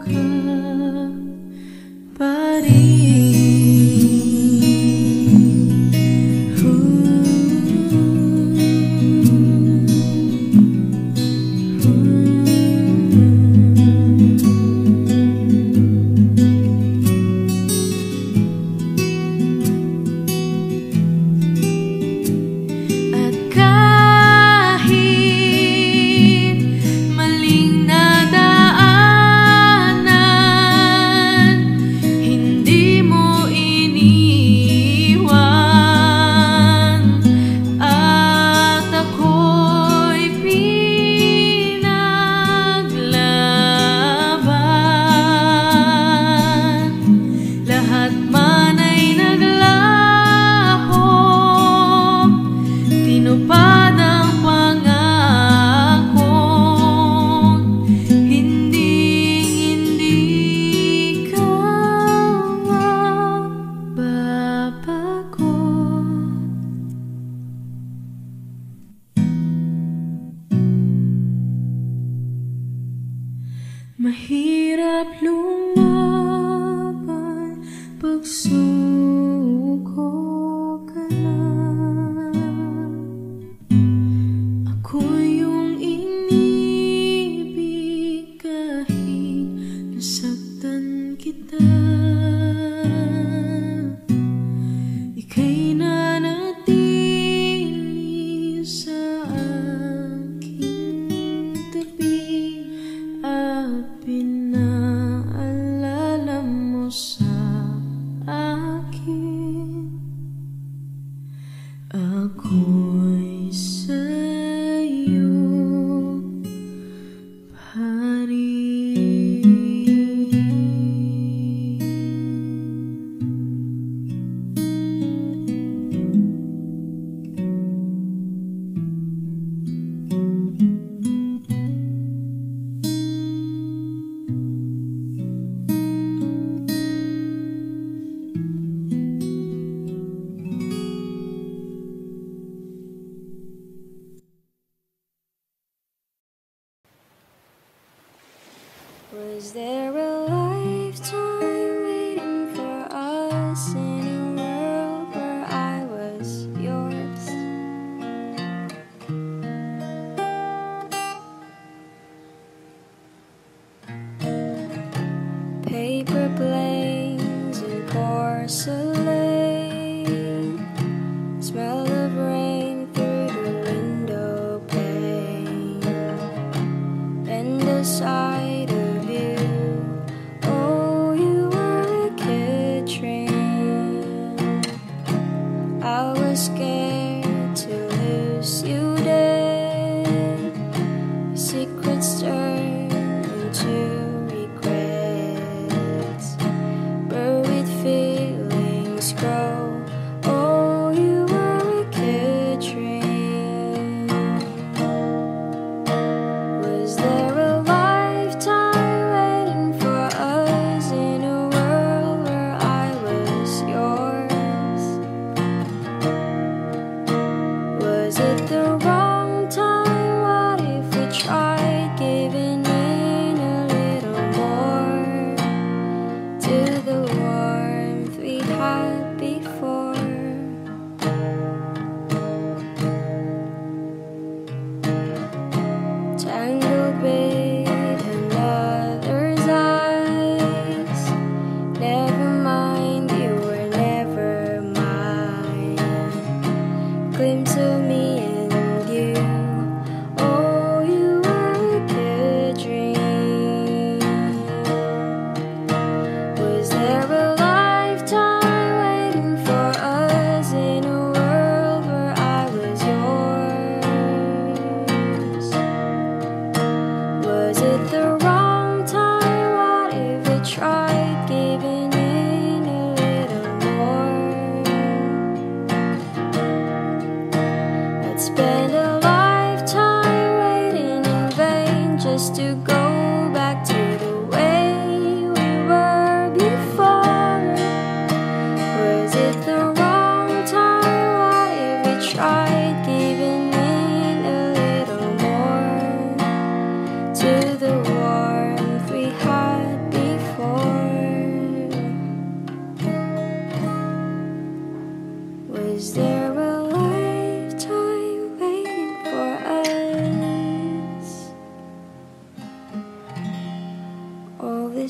ka pa rin. At kahit maling nadaanan, hindi mo iniwan, at ako'y pinaglaban. Lahat man ay naglaho, tinupad ang pangako, hindi ka mababago. Mahirap lumaban pag suko ka na. Ako yung inibig kahit nasaktan kita. Ika'y nanatili sa aking tabi at pinaalala mo sa akin, ako'y sa'yo pa rin. Was there a lifetime waiting for us in a world where I was yours? Paper planes and porcelain, smell of rain through the window pane, and the sight of you. Oh, you were a kid train. I was scared to lose you dead. Secrets turn into regrets, buried feelings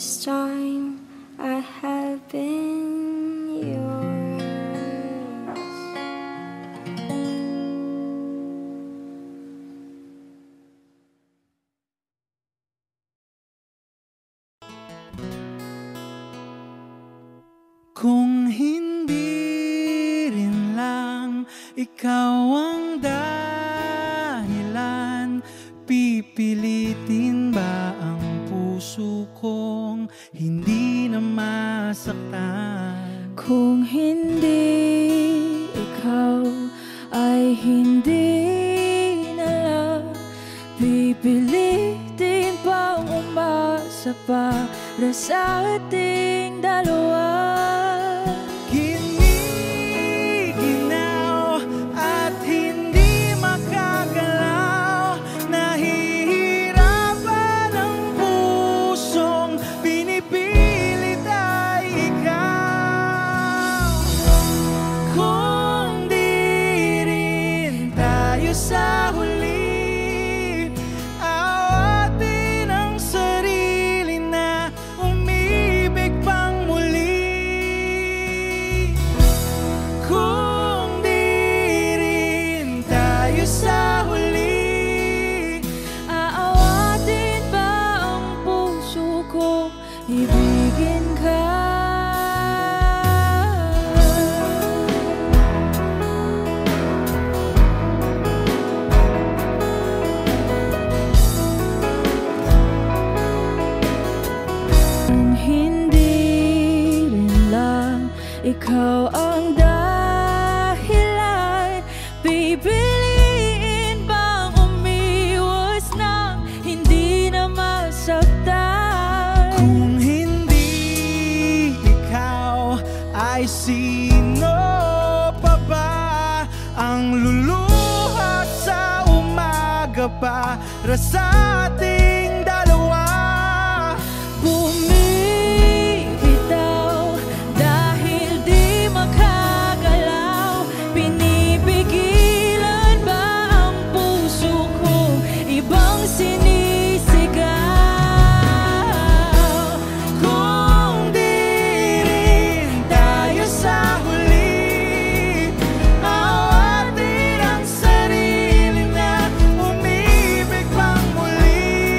this time I have been yours. Kung hindi rin lang ikaw ang dahilan, pipilitin ba ang puso kong hindi na masaktan? Kung hindi ikaw ay hindi na lang, pipilitin bang umasa para sa ating dalawa? Giniginaw at hindi makagalaw, nahihirapan ang pusong pinipilit ay ikaw. Kung di rin tayo sa huli, awatin ang sarili na umibig pang muli. Kung di rin tayo sa huli, Aawatin ba ang puso ko, ibigin ka? Kung hindi rin lang ikaw ang dahilan, pipiliin bang umiwas nang hindi na masaktan? kung hindi ikaw, ay sino pa ba ang luluha sa umaga para sa ating dalawa? Bumibitaw dahil di makagalaw, pinipigilan ba ang puso ko, ibang sinisigaw? Kung di rin tayo sa huli, awatin ang sarili na umibig pang muli.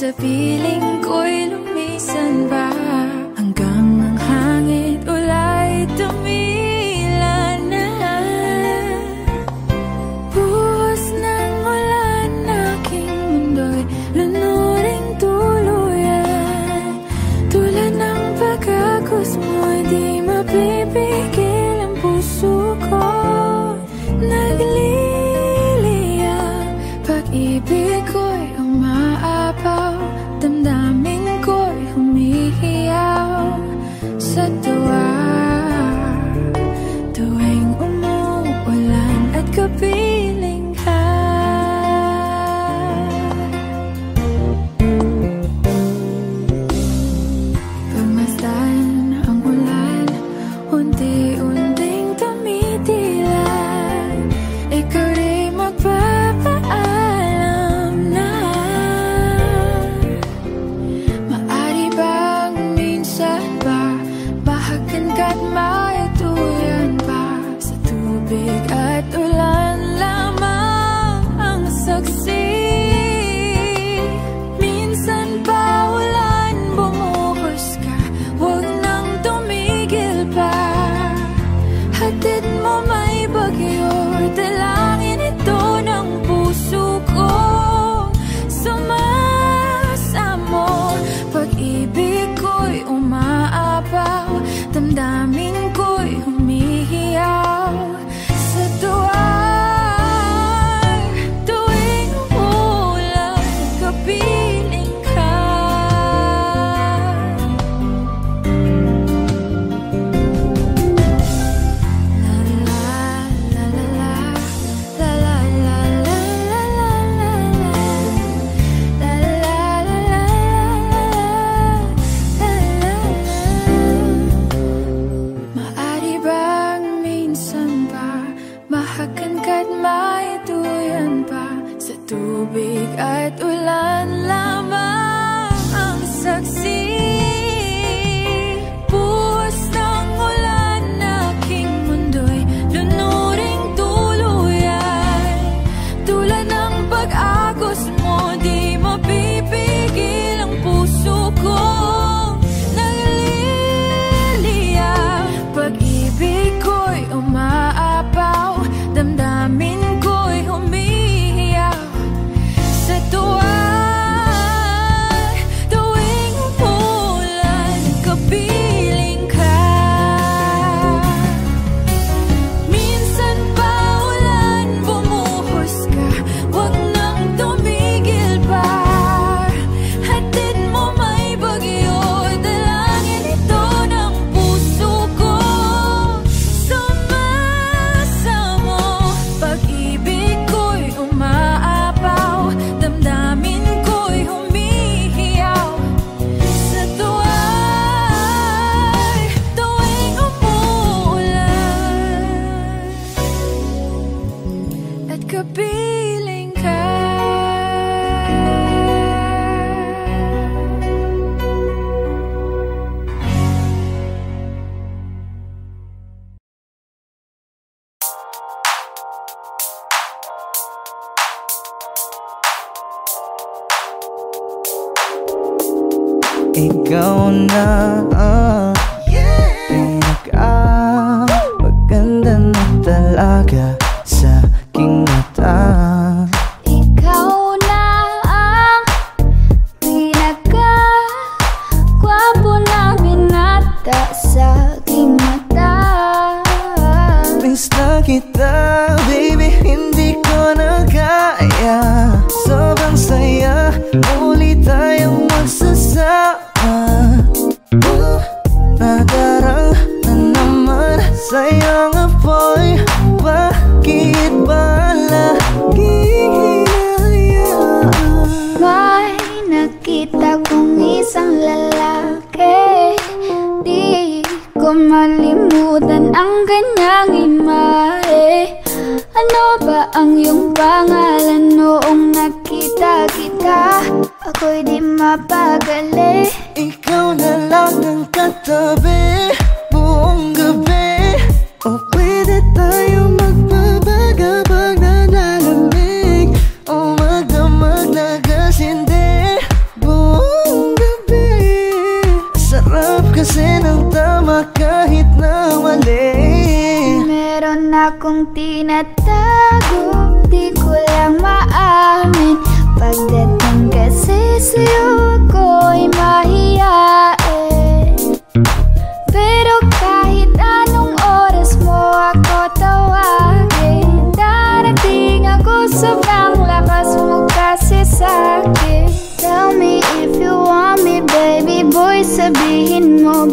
sa piling ko'y lumisan ba, hanggang ang hangin ulay tumila na. Buhos ng ulan, aking mundo'y lunuring tuluyan. Tulad ng pagkagos mo'y di mapipigil ang puso ko. Nagliliyab, pag-ibig ko'y umaapaw, damdamin ko'y humihiyaw sa tuwa. Tuwing umuulan at kapiling ka, pagmasdan ang ulan, unti-unting tumitilay. Ikaw rin magpapaalam na. Maari bang minsan ba bahagan ka't maituyan pa, sa tubig at ulan lamang ang saksi. Minsan pa ulan, bumuhos ka, huwag nang tumigil pa. Hatid mo may bagyo, dalangin ito ng puso ko. Sumasamo, pag-ibig ko'y umaapaw, damdamin ko'y humihiyaw sa tuwa. Tuwing umulan, kapiling ka. Maari bang minsan ba bahagan ka't maituyan pa, sa tubig at ulan lamang ang saksi. Buhos ng ulan, aking mundo'y lunuring tuluyan. Tulad ng pag-agos mo, di mapipigil ang puso ko. Nagliliyab, pag-ibig ko'y umaapaw, damdamin ko'y humihiyaw sa tuwa. Tuwing umulan, kapiling ka. Minsan pa ulan, bumuhos ka, huwag nang tumigil pa. Hatid mo may bagyo, dalangin ito ng puso ko. Sumasamo, pag-ibig ko'y umaapaw, damdamin ko'y humihiyaw sa tuwa. Tuwing umuulan at kapiling ka. Ikaw na pinaka-maganda na talaga sa aking mata. Ikaw na ang pinaka-gwapo na binata sa aking mata. Miss na kita, baby, hindi ko na kaya. Sobrang saya, muli tayong magsasama. Nadarang na naman sa'yong apoy. Bakit ba laging hinahayaan? May nakita kong isang lalaki, di ko malimutan ang kanyang imahe. Ano ba ang iyong pangalan noong nakita kita? Ako'y di mapagali. Ikaw na lang ang katabi buong gabi. O pwede tayo magpapagabag na nalamig, o magdamag na gasindi.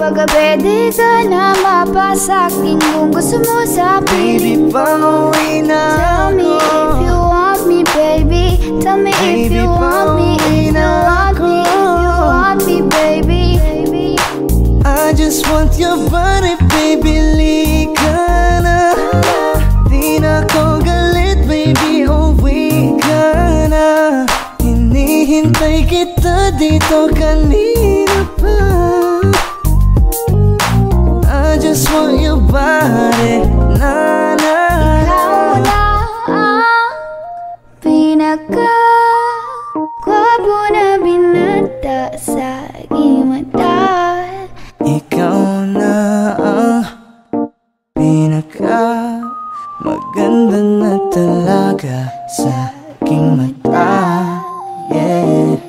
Paggabi di ka na mapasaking kung gusto mo sa Baby, pauwi na Tell me if you want me, baby. Tell me if you want me, if you want me, if you want me, baby. I just want your body, baby, lika na. Di na ko galit, baby, uwi ka na. Hinihintay kita dito kanina pa. I just want your body, na na. Ikaw na ang pinaka-gwapo na binata sa aking mata. Ikaw na ang pinaka maganda na talaga sa aking mata. Yeah.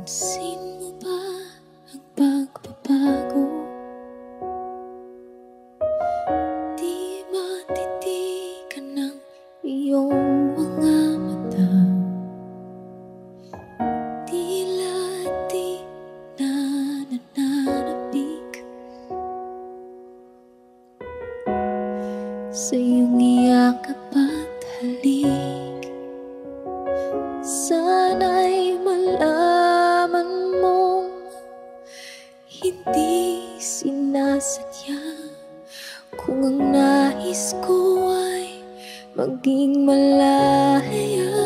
Pansin mo ba ang pagbabago? Di matitikan ng iyong mga mata. Tila di na nananabik sa iyong iyakap at halik. Sana'y malaman mong hindi sinasadya. Kung ang nais ko ay maging malaya,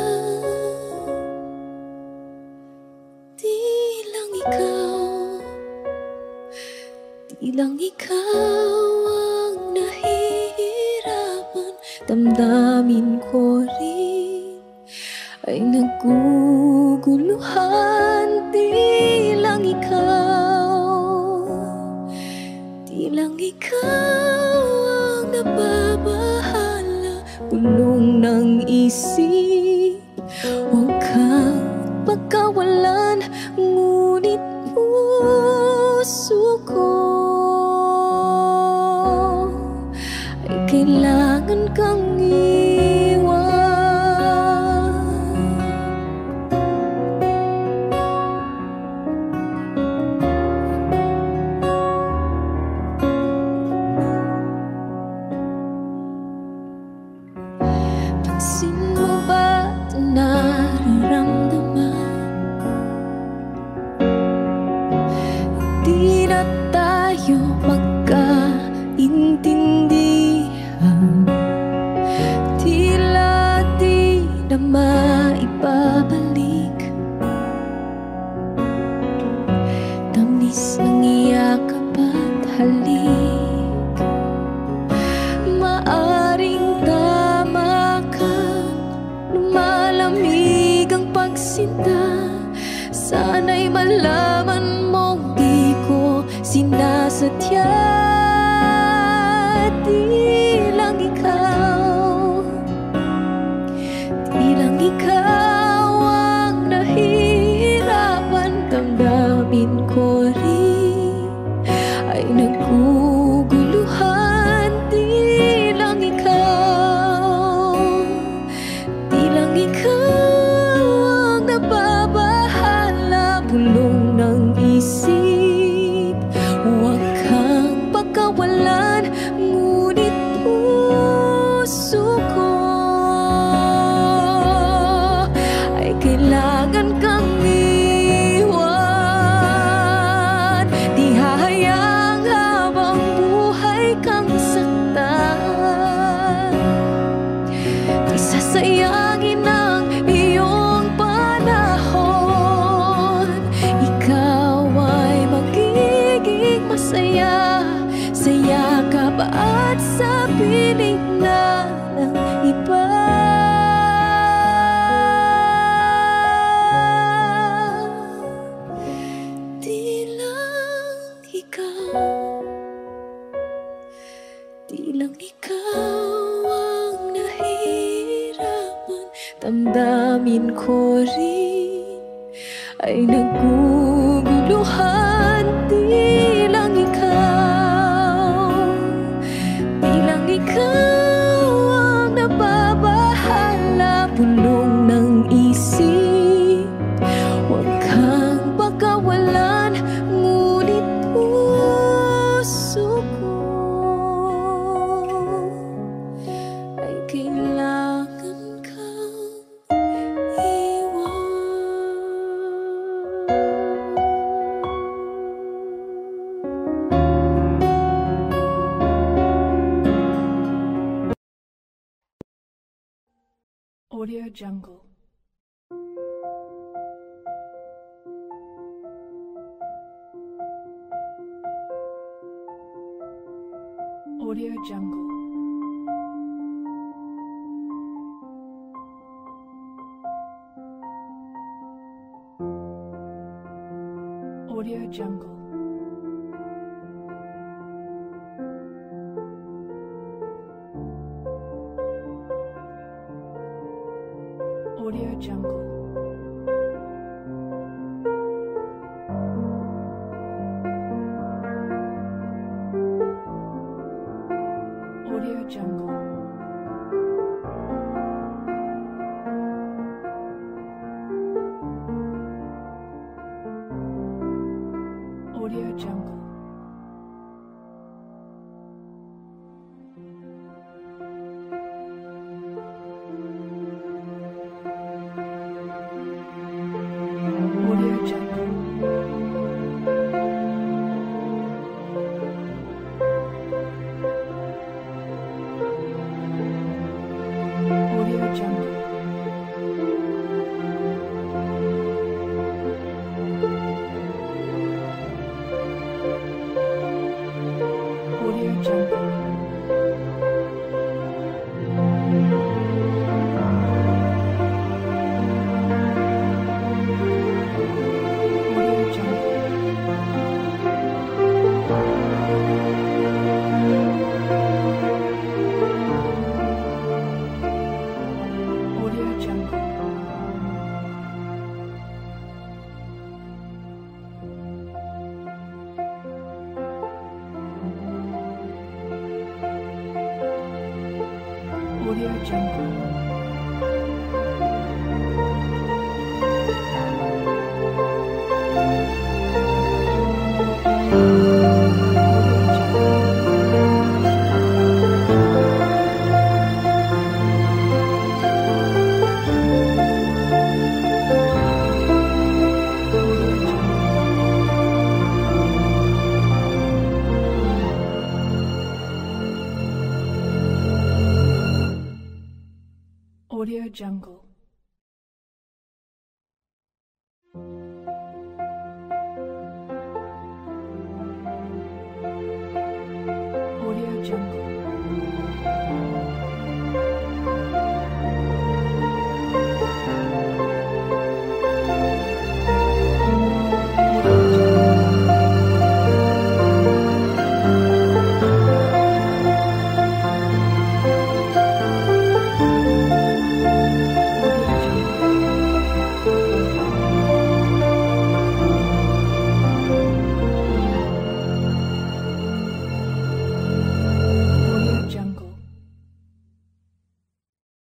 di lang ikaw ang nahihirapan. Damdamin ko rin ay naguguluhan. Di lang ikaw ang nababahala. Bulong ng isip, huwag kang pagkawalan. Ngunit puso ko ay kailangan kang iwan. Pansin mo ba ito nararamdaman? Hindi na tayo magkaintindihan. Tila di na maibabalik. Tamis ng iyakap at halik. Maaring tama ka, lumalamig ang pagsinta. Sana'y malaman mong di ko sinasadya. Di lang ikaw ang nahihirapan. Damdamin ko rin ay naguguluhan. Di lang ikaw ang nababahala. Bulong ng isip, huwag kang pagkawalan. Ngunit puso ko ay kailangan kang iwan. Di hahayang habang buhay kang saktan. Di sasayangin ang iyong panahon. Ikaw ay magiging masaya sa yakap at sa piling na ng iba. Di lang ikaw. damdamin ko rin ay naguguluhan. Di lang ikaw ang nababahala. Pulong ng isip, huwag kang pakawalan, ngunit puso ko ay kailangan kang iwan. Audio Jungle. Audio Jungle. Audio Jungle. Audio Jungle. Audio Jungle. Audio Jungle. Audio Jungle. Audio Jungle. Audio Jungle. Audio Jungle. Audio Jungle. Audio Jungle. Audio Jungle.